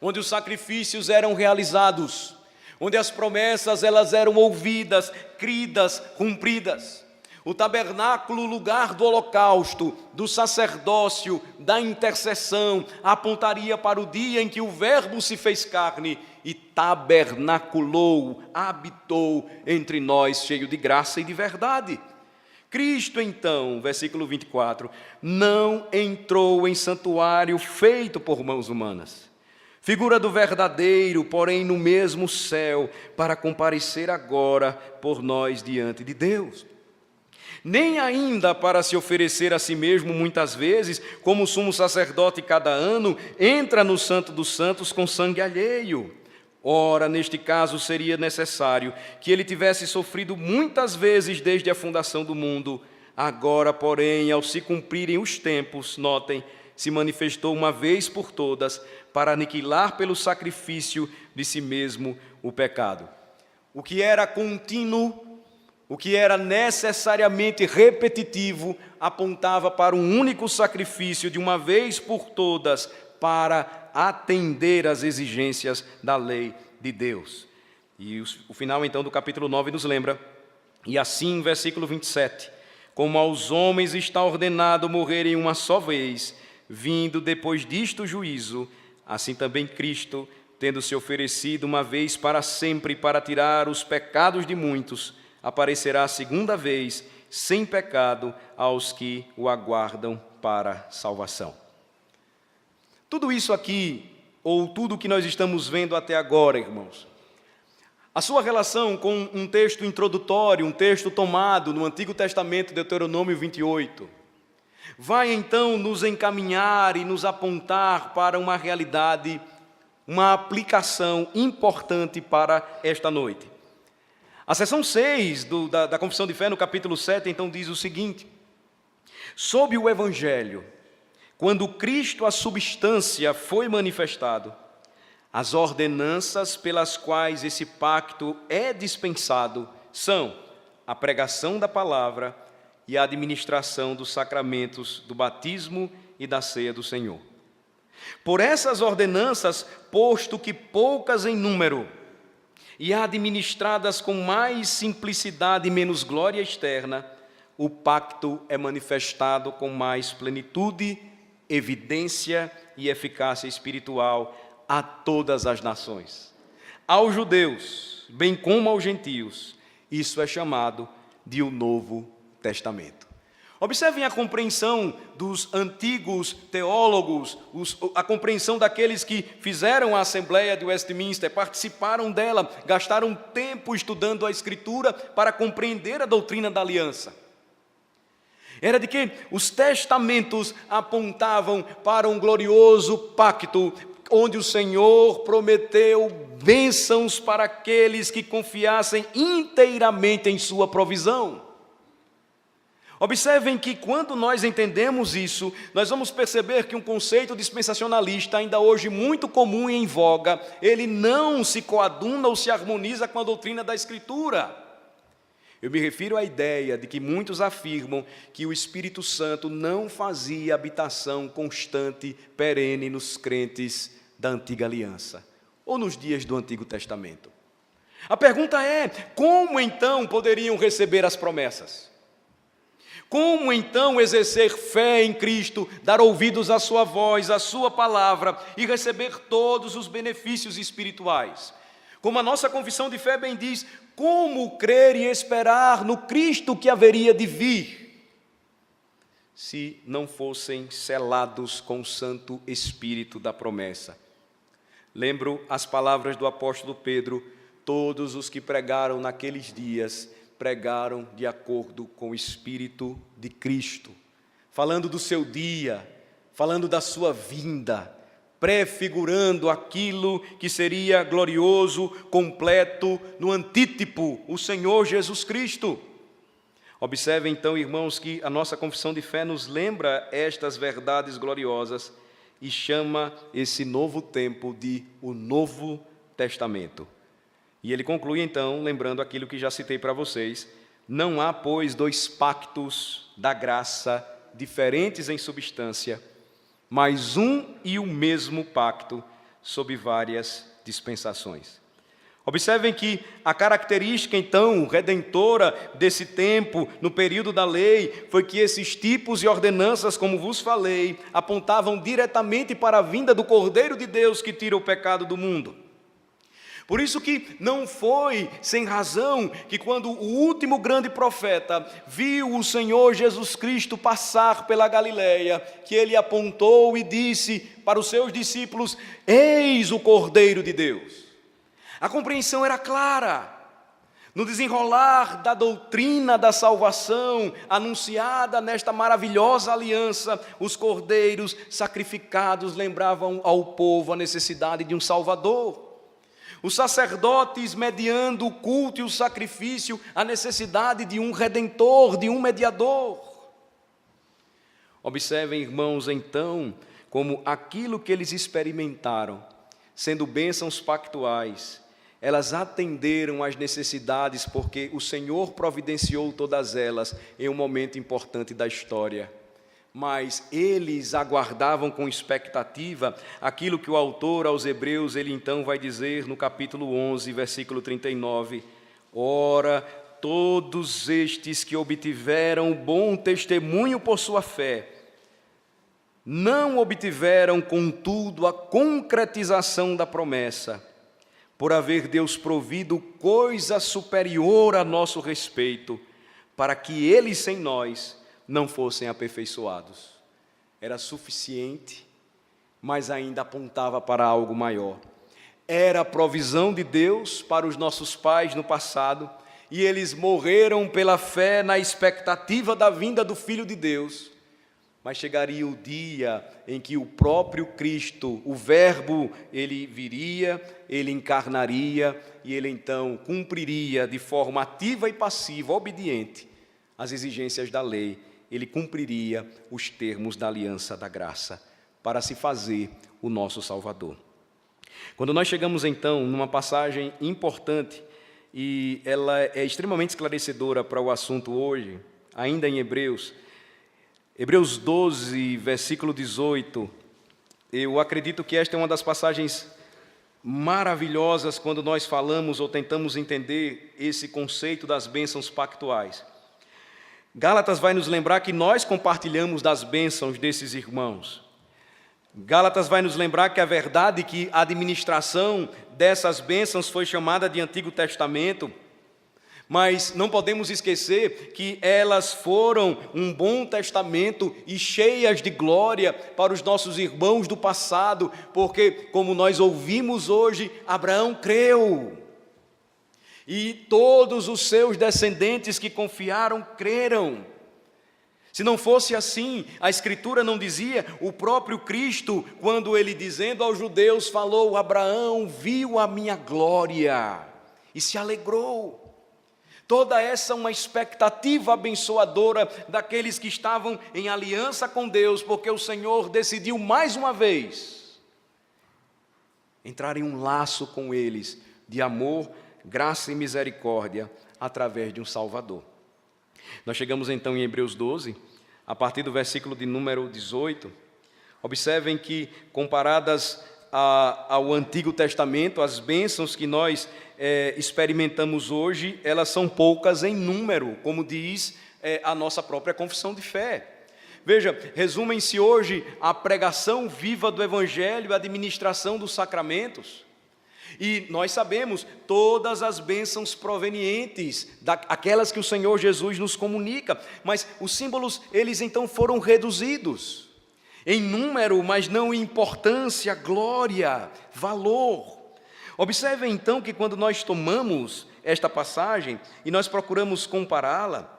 onde os sacrifícios eram realizados, onde as promessas elas eram ouvidas, cridas, cumpridas. O tabernáculo, lugar do holocausto, do sacerdócio, da intercessão, apontaria para o dia em que o Verbo se fez carne e tabernaculou, habitou entre nós, cheio de graça e de verdade. Cristo, então, versículo 24, não entrou em santuário feito por mãos humanas, figura do verdadeiro, porém no mesmo céu, para comparecer agora por nós diante de Deus. Nem ainda para se oferecer a si mesmo muitas vezes, como o sumo sacerdote cada ano, entra no Santo dos Santos com sangue alheio. Ora, neste caso seria necessário que ele tivesse sofrido muitas vezes desde a fundação do mundo. Agora, porém, ao se cumprirem os tempos, notem, se manifestou uma vez por todas para aniquilar pelo sacrifício de si mesmo o pecado. O que era contínuo, o que era necessariamente repetitivo, apontava para um único sacrifício de uma vez por todas para atender às exigências da lei de Deus. E o final então do capítulo 9 nos lembra, e assim, versículo 27, como aos homens está ordenado morrerem uma só vez, vindo depois disto o juízo, assim também Cristo, tendo se oferecido uma vez para sempre para tirar os pecados de muitos, aparecerá a segunda vez, sem pecado, aos que o aguardam para salvação. Tudo isso aqui, ou tudo o que nós estamos vendo até agora, irmãos, a sua relação com um texto introdutório, um texto tomado no Antigo Testamento, Deuteronômio 28, vai então nos encaminhar e nos apontar para uma realidade, uma aplicação importante para esta noite. A seção 6 da Confissão de Fé, no capítulo 7, então diz o seguinte: sob o Evangelho, quando Cristo, a substância, foi manifestado, as ordenanças pelas quais esse pacto é dispensado são a pregação da palavra e a administração dos sacramentos do batismo e da ceia do Senhor. Por essas ordenanças, posto que poucas em número, e administradas com mais simplicidade e menos glória externa, o pacto é manifestado com mais plenitude, evidência e eficácia espiritual a todas as nações. Aos judeus, bem como aos gentios, isso é chamado de o Novo Testamento. Observem a compreensão dos antigos teólogos, a compreensão daqueles que fizeram a Assembleia de Westminster, participaram dela, gastaram tempo estudando a Escritura para compreender a doutrina da aliança. Era de que os testamentos apontavam para um glorioso pacto, onde o Senhor prometeu bênçãos para aqueles que confiassem inteiramente em sua provisão. Observem que quando nós entendemos isso, nós vamos perceber que um conceito dispensacionalista, ainda hoje muito comum e em voga, ele não se coaduna ou se harmoniza com a doutrina da Escritura. Eu me refiro à ideia de que muitos afirmam que o Espírito Santo não fazia habitação constante, perene nos crentes da antiga aliança, ou nos dias do Antigo Testamento. A pergunta é: como então poderiam receber as promessas? Como então exercer fé em Cristo, dar ouvidos à sua voz, à sua palavra e receber todos os benefícios espirituais? Como a nossa confissão de fé bem diz, como crer e esperar no Cristo que haveria de vir, se não fossem selados com o Santo Espírito da promessa? Lembro as palavras do apóstolo Pedro: todos os que pregaram naqueles dias, pregaram de acordo com o Espírito de Cristo, falando do seu dia, falando da sua vinda, prefigurando aquilo que seria glorioso, completo, no antítipo, o Senhor Jesus Cristo. Observe então, irmãos, que a nossa confissão de fé nos lembra estas verdades gloriosas e chama esse novo tempo de o Novo Testamento. E ele conclui então, lembrando aquilo que já citei para vocês: não há, pois, dois pactos da graça, diferentes em substância, mas um e o mesmo pacto, sob várias dispensações. Observem que a característica, então, redentora desse tempo, no período da lei, foi que esses tipos e ordenanças, como vos falei, apontavam diretamente para a vinda do Cordeiro de Deus que tira o pecado do mundo. Por isso que não foi sem razão que quando o último grande profeta viu o Senhor Jesus Cristo passar pela Galileia, que ele apontou e disse para os seus discípulos: eis o Cordeiro de Deus. A compreensão era clara. No desenrolar da doutrina da salvação, anunciada nesta maravilhosa aliança, os cordeiros sacrificados lembravam ao povo a necessidade de um Salvador. Os sacerdotes, mediando o culto e o sacrifício, a necessidade de um redentor, de um mediador. Observem, irmãos, então, como aquilo que eles experimentaram, sendo bênçãos pactuais, elas atenderam às necessidades, porque o Senhor providenciou todas elas em um momento importante da história. Mas eles aguardavam com expectativa aquilo que o autor aos Hebreus, ele então vai dizer no capítulo 11, versículo 39, ora, todos estes que obtiveram bom testemunho por sua fé, não obtiveram, contudo, a concretização da promessa, por haver Deus provido coisa superior a nosso respeito, para que eles sem nós não fossem aperfeiçoados. Era suficiente, mas ainda apontava para algo maior. Era a provisão de Deus para os nossos pais no passado, e eles morreram pela fé na expectativa da vinda do Filho de Deus. Mas chegaria o dia em que o próprio Cristo, o Verbo, ele viria, ele encarnaria, e ele então cumpriria de forma ativa e passiva, obediente, as exigências da lei. Ele cumpriria os termos da aliança da graça, para se fazer o nosso Salvador. Quando nós chegamos então numa passagem importante, e ela é extremamente esclarecedora para o assunto hoje, ainda em Hebreus 12, versículo 18, eu acredito que esta é uma das passagens maravilhosas quando nós falamos ou tentamos entender esse conceito das bênçãos pactuais. Gálatas vai nos lembrar que nós compartilhamos das bênçãos desses irmãos. Gálatas vai nos lembrar que a verdade que a administração dessas bênçãos foi chamada de Antigo Testamento, mas não podemos esquecer que elas foram um bom testamento e cheias de glória para os nossos irmãos do passado, porque, como nós ouvimos hoje, Abraão creu. E todos os seus descendentes que confiaram, creram. Se não fosse assim, a Escritura não dizia, o próprio Cristo, quando ele dizendo aos judeus, falou, Abraão viu a minha glória e se alegrou. Toda essa é uma expectativa abençoadora daqueles que estavam em aliança com Deus, porque o Senhor decidiu mais uma vez entrar em um laço com eles, de amor graça e misericórdia através de um Salvador. Nós chegamos então em Hebreus 12, a partir do versículo de número 18. Observem que, comparadas ao Antigo Testamento, as bênçãos que nós experimentamos hoje, elas são poucas em número, como diz a nossa própria confissão de fé. Veja, resumem-se hoje a pregação viva do Evangelho e a administração dos sacramentos. E nós sabemos todas as bênçãos provenientes daquelas que o Senhor Jesus nos comunica, mas os símbolos, eles então foram reduzidos em número, mas não em importância, glória, valor. Observem então que quando nós tomamos esta passagem e nós procuramos compará-la,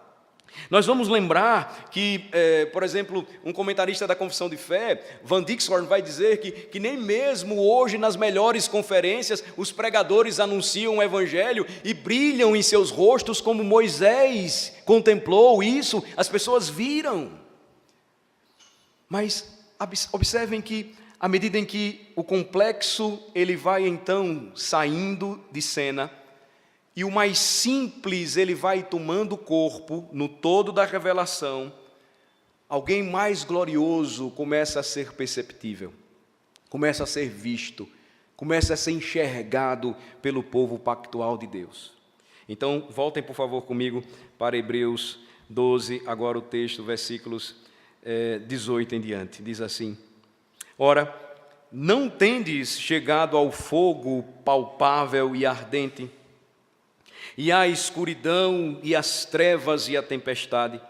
nós vamos lembrar que, por exemplo, um comentarista da Confissão de Fé, Van Dixhoorn, vai dizer que nem mesmo hoje nas melhores conferências os pregadores anunciam o Evangelho e brilham em seus rostos como Moisés contemplou isso, as pessoas viram. Mas observem que à medida em que o complexo ele vai então saindo de cena, e o mais simples ele vai tomando corpo no todo da revelação, alguém mais glorioso começa a ser perceptível, começa a ser visto, começa a ser enxergado pelo povo pactual de Deus. Então, voltem por favor comigo para Hebreus 12, agora o texto, versículos 18 em diante, diz assim: Ora, não tendes chegado ao fogo palpável e ardente, e à escuridão, e às trevas, e à tempestade,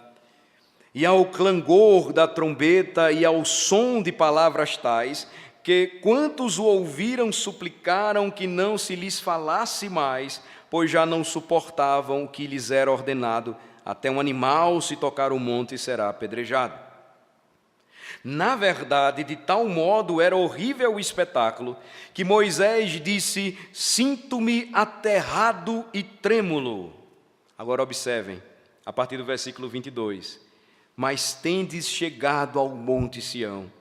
e ao clangor da trombeta, e ao som de palavras tais, que quantos o ouviram suplicaram que não se lhes falasse mais, pois já não suportavam o que lhes era ordenado, até um animal se tocar o monte será apedrejado. Na verdade, de tal modo era horrível o espetáculo, que Moisés disse: sinto-me aterrado e trêmulo. Agora observem, a partir do versículo 22. Mas tendes chegado ao monte Sião,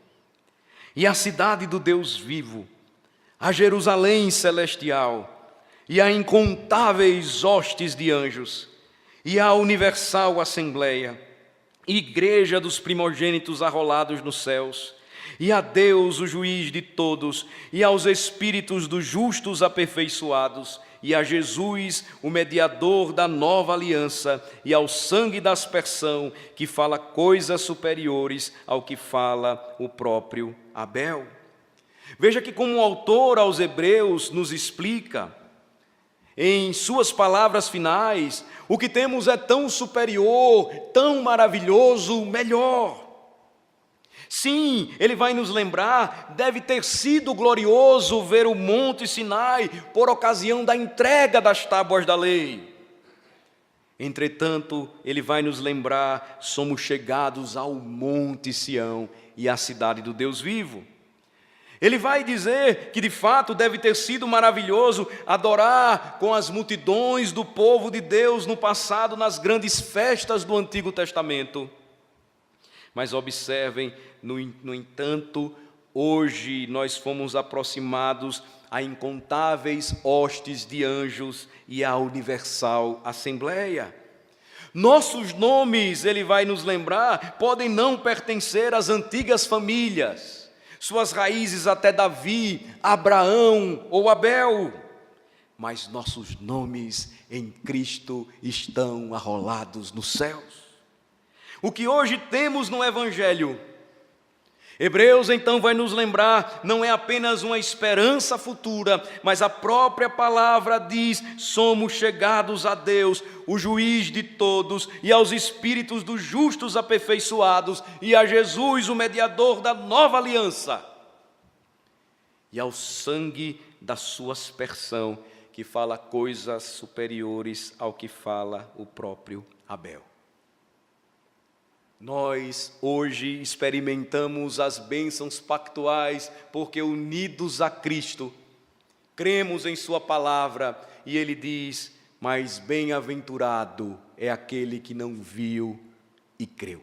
e à cidade do Deus vivo, a Jerusalém celestial, e a incontáveis hostes de anjos, e à universal assembleia, igreja dos primogênitos arrolados nos céus, e a Deus, o juiz de todos, e aos espíritos dos justos aperfeiçoados, e a Jesus, o mediador da nova aliança, e ao sangue da aspersão, que fala coisas superiores ao que fala o próprio Abel. Veja que, como o autor aos Hebreus nos explica, em suas palavras finais, o que temos é tão superior, tão maravilhoso, melhor. Sim, ele vai nos lembrar, deve ter sido glorioso ver o Monte Sinai por ocasião da entrega das tábuas da lei. Entretanto, ele vai nos lembrar, somos chegados ao Monte Sião e à cidade do Deus vivo. Ele vai dizer que de fato deve ter sido maravilhoso adorar com as multidões do povo de Deus no passado, nas grandes festas do Antigo Testamento. Mas observem, no entanto, hoje nós fomos aproximados a incontáveis hostes de anjos e à universal assembleia. Nossos nomes, ele vai nos lembrar, podem não pertencer às antigas famílias, suas raízes até Davi, Abraão ou Abel, mas nossos nomes em Cristo estão arrolados nos céus. O que hoje temos no Evangelho, Hebreus então vai nos lembrar, não é apenas uma esperança futura, mas a própria palavra diz: somos chegados a Deus, o juiz de todos, e aos espíritos dos justos aperfeiçoados, e a Jesus, o mediador da nova aliança, e ao sangue da sua aspersão, que fala coisas superiores ao que fala o próprio Abel. Nós hoje experimentamos as bênçãos pactuais porque, unidos a Cristo, cremos em sua palavra, e ele diz: mas bem-aventurado é aquele que não viu e creu.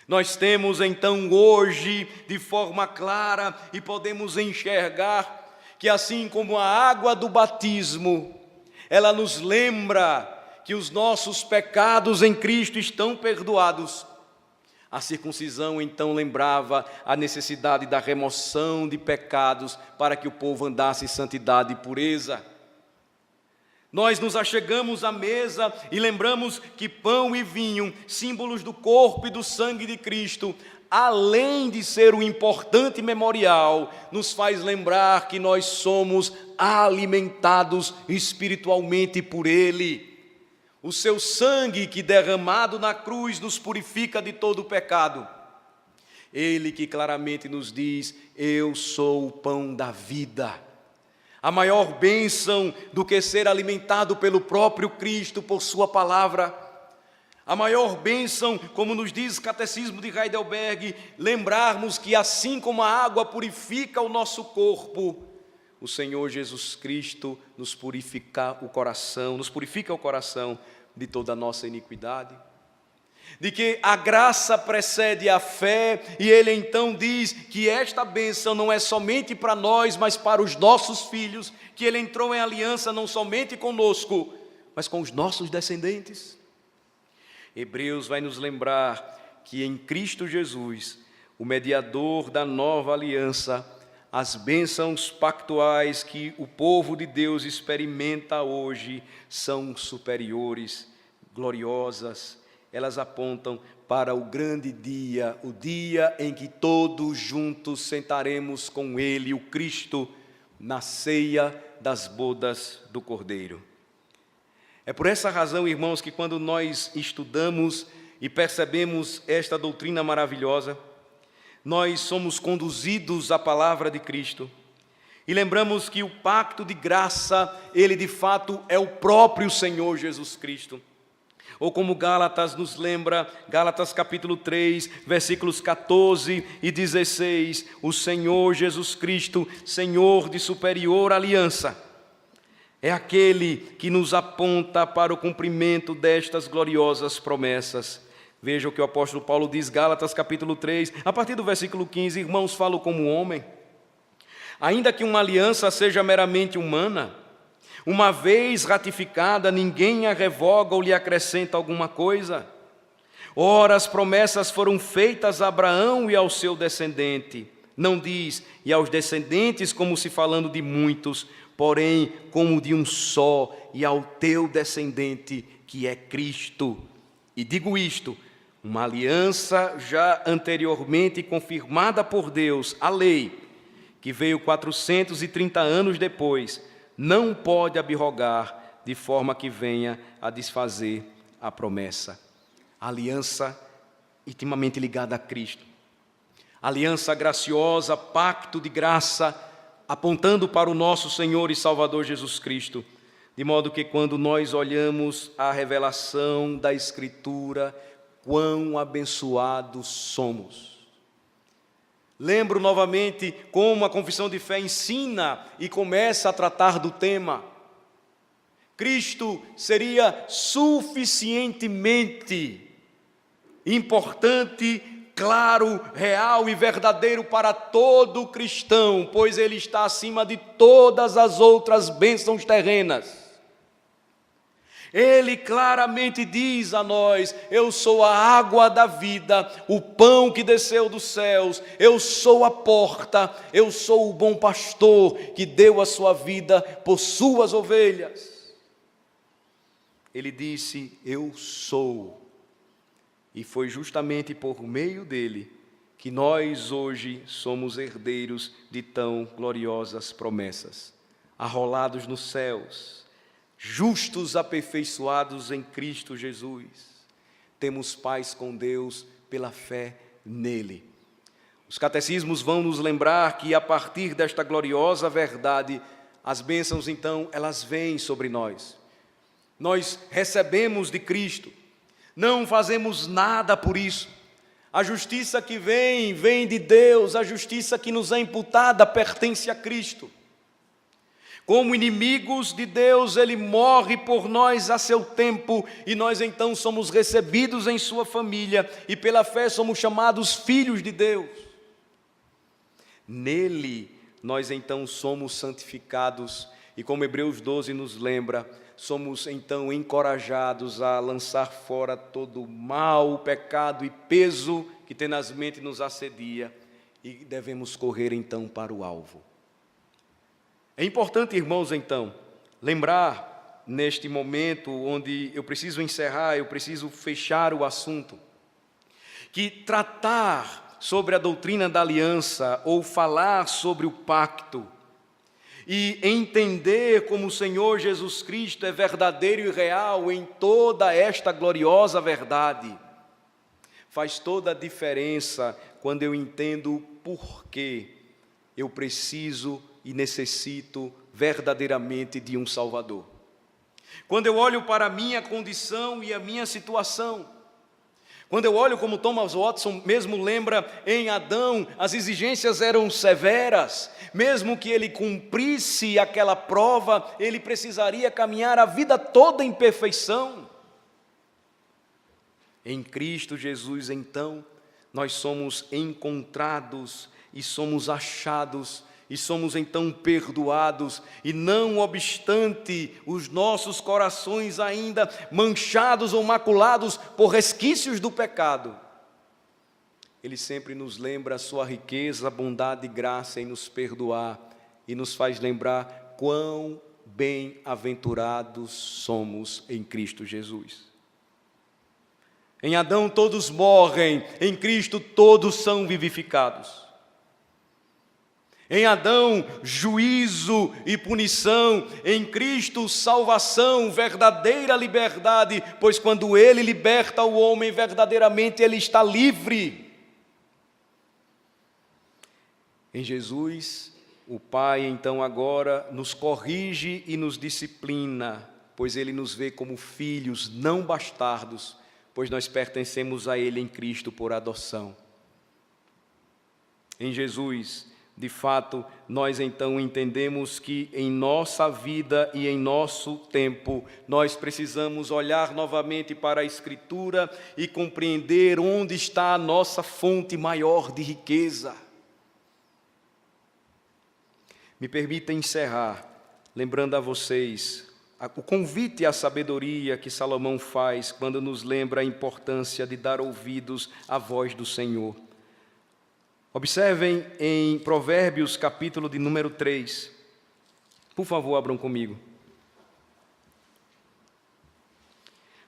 Nós temos então hoje, de forma clara, e podemos enxergar que assim como a água do batismo ela nos lembra que os nossos pecados em Cristo estão perdoados. A circuncisão então lembrava a necessidade da remoção de pecados para que o povo andasse em santidade e pureza. Nós nos achegamos à mesa e lembramos que pão e vinho, símbolos do corpo e do sangue de Cristo, além de ser um importante memorial, nos faz lembrar que nós somos alimentados espiritualmente por Ele. O seu sangue que derramado na cruz nos purifica de todo o pecado. Ele que claramente nos diz: eu sou o pão da vida. A maior bênção do que ser alimentado pelo próprio Cristo, por sua palavra. A maior bênção, como nos diz o Catecismo de Heidelberg, lembrarmos que assim como a água purifica o nosso corpo, o Senhor Jesus Cristo nos purifica o coração de toda a nossa iniquidade. De que a graça precede a fé, e Ele então diz que esta bênção não é somente para nós, mas para os nossos filhos, que Ele entrou em aliança não somente conosco, mas com os nossos descendentes. Hebreus vai nos lembrar que em Cristo Jesus, o mediador da nova aliança, as bênçãos pactuais que o povo de Deus experimenta hoje são superiores, gloriosas. Elas apontam para o grande dia, o dia em que todos juntos sentaremos com Ele, o Cristo, na ceia das bodas do Cordeiro. É por essa razão, irmãos, que quando nós estudamos e percebemos esta doutrina maravilhosa, nós somos conduzidos à palavra de Cristo e lembramos que o pacto de graça, ele de fato é o próprio Senhor Jesus Cristo. Ou como Gálatas nos lembra, Gálatas capítulo 3, versículos 14 e 16, o Senhor Jesus Cristo, Senhor de superior aliança, é aquele que nos aponta para o cumprimento destas gloriosas promessas. Veja o que o apóstolo Paulo diz, Gálatas capítulo 3, a partir do versículo 15, irmãos, falo como homem. Ainda que uma aliança seja meramente humana, uma vez ratificada, ninguém a revoga ou lhe acrescenta alguma coisa. Ora, as promessas foram feitas a Abraão e ao seu descendente. Não diz, e aos descendentes, como se falando de muitos, porém como de um só, e ao teu descendente, que é Cristo. E digo isto, uma aliança já anteriormente confirmada por Deus, a lei, que veio 430 anos depois, não pode abrogar de forma que venha a desfazer a promessa. A aliança intimamente ligada a Cristo. Aliança graciosa, pacto de graça, apontando para o nosso Senhor e Salvador Jesus Cristo, de modo que quando nós olhamos a revelação da Escritura, quão abençoados somos. Lembro novamente como a confissão de fé ensina e começa a tratar do tema. Cristo seria suficientemente importante, claro, real e verdadeiro para todo cristão, pois Ele está acima de todas as outras bênçãos terrenas. Ele claramente diz a nós, eu sou a água da vida, o pão que desceu dos céus, eu sou a porta, eu sou o bom pastor que deu a sua vida por suas ovelhas. Ele disse, eu sou. E foi justamente por meio dele que nós hoje somos herdeiros de tão gloriosas promessas, arrolados nos céus, justos aperfeiçoados em Cristo Jesus. Temos paz com Deus pela fé nele. Os catecismos vão nos lembrar que a partir desta gloriosa verdade, as bênçãos então, elas vêm sobre nós. Nós recebemos de Cristo, não fazemos nada por isso. A justiça que vem de Deus, a justiça que nos é imputada pertence a Cristo. Como inimigos de Deus, Ele morre por nós a seu tempo, e nós então somos recebidos em sua família, e pela fé somos chamados filhos de Deus. Nele, nós então somos santificados, e como Hebreus 12 nos lembra, somos então encorajados a lançar fora todo o mal, o pecado e peso que tenazmente nos assedia, e devemos correr então para o alvo. É importante, irmãos, então, lembrar neste momento onde eu preciso encerrar, eu preciso fechar o assunto, que tratar sobre a doutrina da aliança ou falar sobre o pacto e entender como o Senhor Jesus Cristo é verdadeiro e real em toda esta gloriosa verdade, faz toda a diferença quando eu entendo o porquê eu preciso e necessito verdadeiramente de um Salvador. Quando eu olho para a minha condição e a minha situação, quando eu olho como Thomas Watson mesmo lembra, em Adão as exigências eram severas, mesmo que ele cumprisse aquela prova, ele precisaria caminhar a vida toda em perfeição. Em Cristo Jesus, então, nós somos encontrados e somos achados e somos então perdoados, e não obstante os nossos corações ainda manchados ou maculados por resquícios do pecado, Ele sempre nos lembra a sua riqueza, bondade e graça em nos perdoar, e nos faz lembrar quão bem-aventurados somos em Cristo Jesus. Em Adão todos morrem, em Cristo todos são vivificados. Em Adão, juízo e punição, em Cristo, salvação, verdadeira liberdade, pois quando Ele liberta o homem, verdadeiramente ele está livre. Em Jesus, o Pai, então, agora nos corrige e nos disciplina, pois Ele nos vê como filhos, não bastardos, pois nós pertencemos a Ele em Cristo por adoção. Em Jesus, de fato, nós então entendemos que em nossa vida e em nosso tempo, nós precisamos olhar novamente para a Escritura e compreender onde está a nossa fonte maior de riqueza. Me permita encerrar, lembrando a vocês o convite à sabedoria que Salomão faz quando nos lembra a importância de dar ouvidos à voz do Senhor. Observem em Provérbios, capítulo de número 3. Por favor, abram comigo.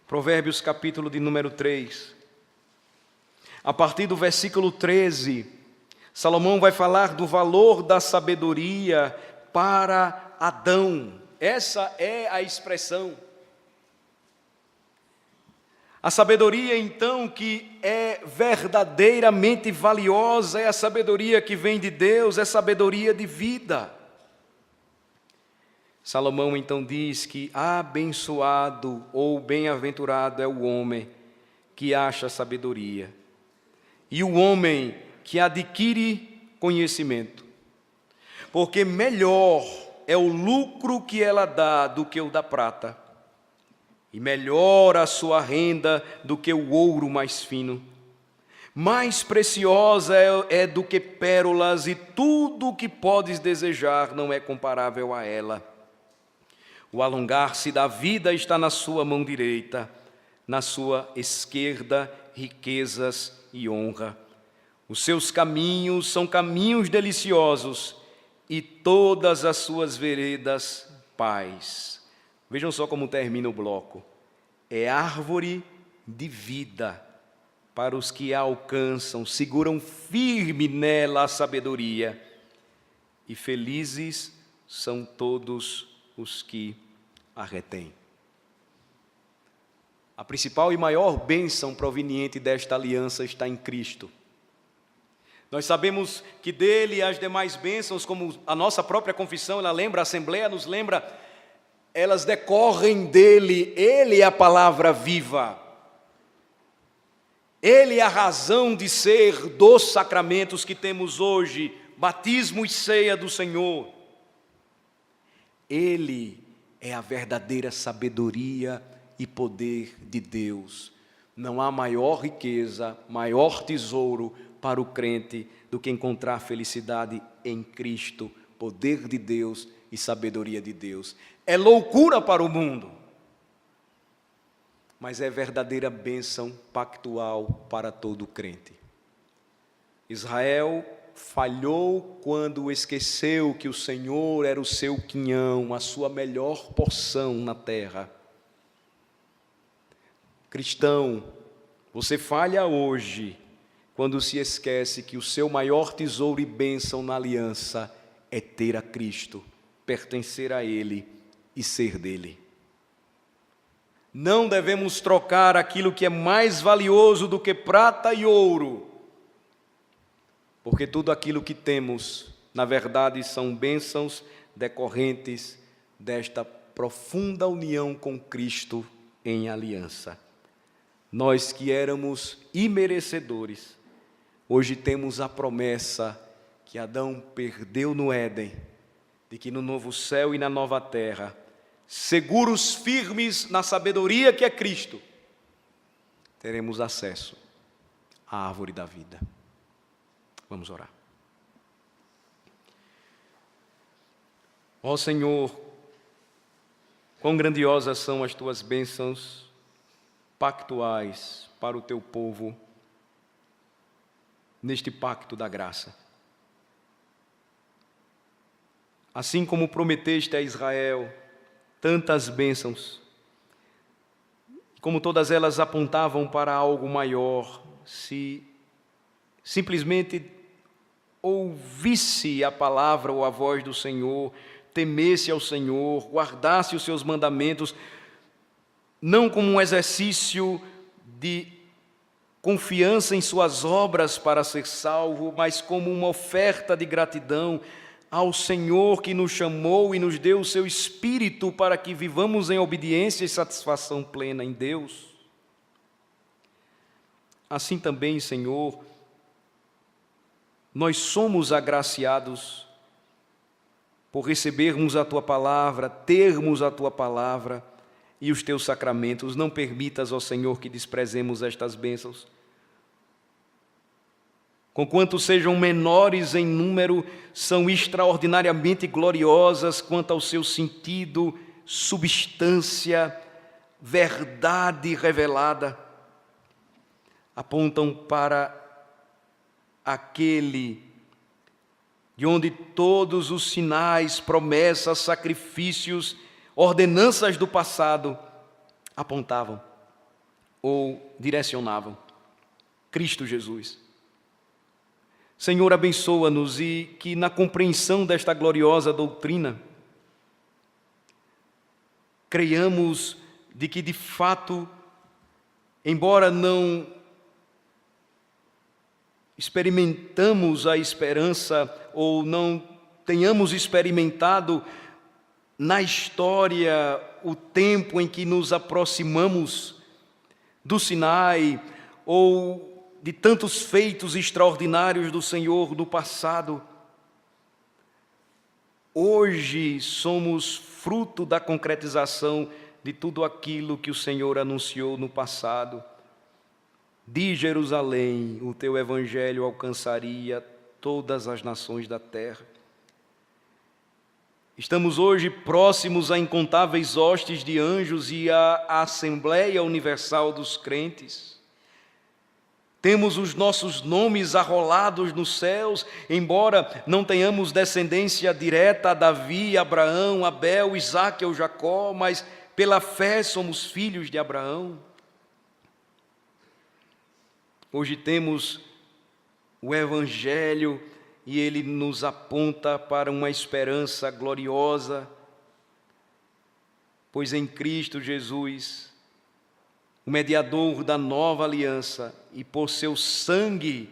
Provérbios, capítulo de número 3. A partir do versículo 13, Salomão vai falar do valor da sabedoria para Adão. Essa é a expressão. A sabedoria, então, que é verdadeiramente valiosa, é a sabedoria que vem de Deus, é sabedoria de vida. Salomão, então, diz que abençoado ou bem-aventurado é o homem que acha sabedoria, e o homem que adquire conhecimento, porque melhor é o lucro que ela dá do que o da prata, e melhor a sua renda do que o ouro mais fino. Mais preciosa é do que pérolas, e tudo o que podes desejar não é comparável a ela. O alongar-se da vida está na sua mão direita, na sua esquerda riquezas e honra. Os seus caminhos são caminhos deliciosos, e todas as suas veredas paz. Vejam só como termina o bloco. É árvore de vida para os que a alcançam, seguram firme nela a sabedoria, e felizes são todos os que a retêm. A principal e maior bênção proveniente desta aliança está em Cristo. Nós sabemos que dele as demais bênçãos, como a nossa própria confissão, ela lembra, a Assembleia nos lembra, elas decorrem dele. Ele é a palavra viva. Ele é a razão de ser dos sacramentos que temos hoje, batismo e ceia do Senhor. Ele é a verdadeira sabedoria e poder de Deus. Não há maior riqueza, maior tesouro para o crente do que encontrar felicidade em Cristo, poder de Deus e sabedoria de Deus. É loucura para o mundo, mas é verdadeira bênção pactual para todo crente. Israel falhou quando esqueceu que o Senhor era o seu quinhão, a sua melhor porção na terra. Cristão, você falha hoje quando se esquece que o seu maior tesouro e bênção na aliança é ter a Cristo, pertencer a Ele e ser dele. Não devemos trocar aquilo que é mais valioso do que prata e ouro, porque tudo aquilo que temos, na verdade, são bênçãos decorrentes desta profunda união com Cristo em aliança. Nós que éramos imerecedores, hoje temos a promessa que Adão perdeu no Éden, de que no novo céu e na nova terra, seguros firmes na sabedoria que é Cristo, teremos acesso à árvore da vida. Vamos orar. Ó Senhor, quão grandiosas são as tuas bênçãos pactuais para o teu povo neste pacto da graça. Assim como prometeste a Israel tantas bênçãos, como todas elas apontavam para algo maior, se simplesmente ouvisse a palavra ou a voz do Senhor, temesse ao Senhor, guardasse os seus mandamentos, não como um exercício de confiança em suas obras para ser salvo, mas como uma oferta de gratidão ao Senhor que nos chamou e nos deu o seu Espírito para que vivamos em obediência e satisfação plena em Deus. Assim também, Senhor, nós somos agraciados por recebermos a Tua Palavra, termos a Tua Palavra e os Teus sacramentos. Não permitas, ó Senhor, que desprezemos estas bênçãos. Conquanto sejam menores em número, são extraordinariamente gloriosas quanto ao seu sentido, substância, verdade revelada. Apontam para aquele de onde todos os sinais, promessas, sacrifícios, ordenanças do passado apontavam ou direcionavam. Cristo Jesus. Senhor, abençoa-nos e que na compreensão desta gloriosa doutrina, creiamos de que de fato, embora não experimentamos a esperança ou não tenhamos experimentado na história o tempo em que nos aproximamos do Sinai ou de tantos feitos extraordinários do Senhor no passado, hoje somos fruto da concretização de tudo aquilo que o Senhor anunciou no passado. De Jerusalém, o teu evangelho alcançaria todas as nações da terra. Estamos hoje próximos a incontáveis hostes de anjos e à Assembleia Universal dos Crentes. Temos os nossos nomes arrolados nos céus, embora não tenhamos descendência direta a Davi, Abraão, Abel, Isaque ou Jacó, mas pela fé somos filhos de Abraão. Hoje temos o Evangelho e ele nos aponta para uma esperança gloriosa, pois em Cristo Jesus, o mediador da nova aliança, e por seu sangue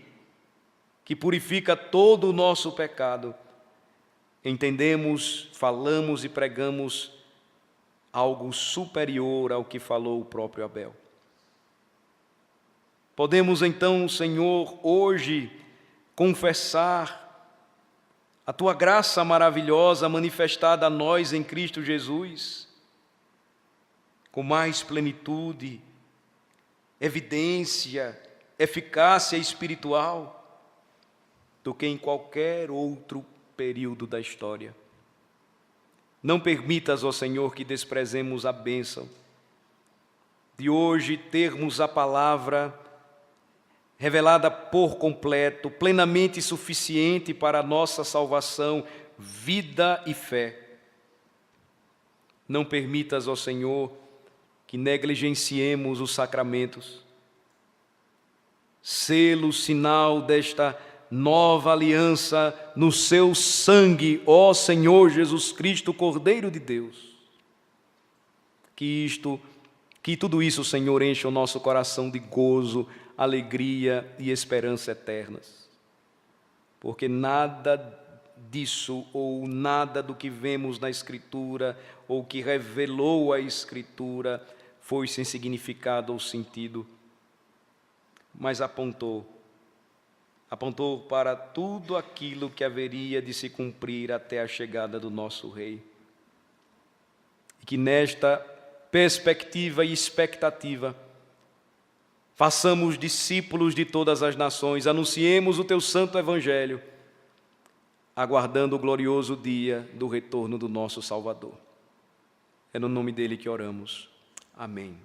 que purifica todo o nosso pecado, entendemos, falamos e pregamos algo superior ao que falou o próprio Abel. Podemos então, Senhor, hoje confessar a Tua graça maravilhosa manifestada a nós em Cristo Jesus, com mais plenitude, evidência, eficácia espiritual do que em qualquer outro período da história. Não permitas, ó Senhor, que desprezemos a bênção de hoje termos a palavra revelada por completo, plenamente suficiente para a nossa salvação, vida e fé. Não permitas, ó Senhor, que negligenciemos os sacramentos, selo, sinal desta nova aliança no seu sangue, ó Senhor Jesus Cristo, Cordeiro de Deus. Que tudo isso, Senhor, encha o nosso coração de gozo, alegria e esperança eternas. Porque nada disso, ou nada do que vemos na Escritura, ou que revelou a Escritura, foi sem significado ou sentido, mas apontou para tudo aquilo que haveria de se cumprir até a chegada do nosso Rei. E que nesta perspectiva e expectativa, façamos discípulos de todas as nações, anunciemos o Teu santo Evangelho, aguardando o glorioso dia do retorno do nosso Salvador. É no nome dele que oramos. Amém.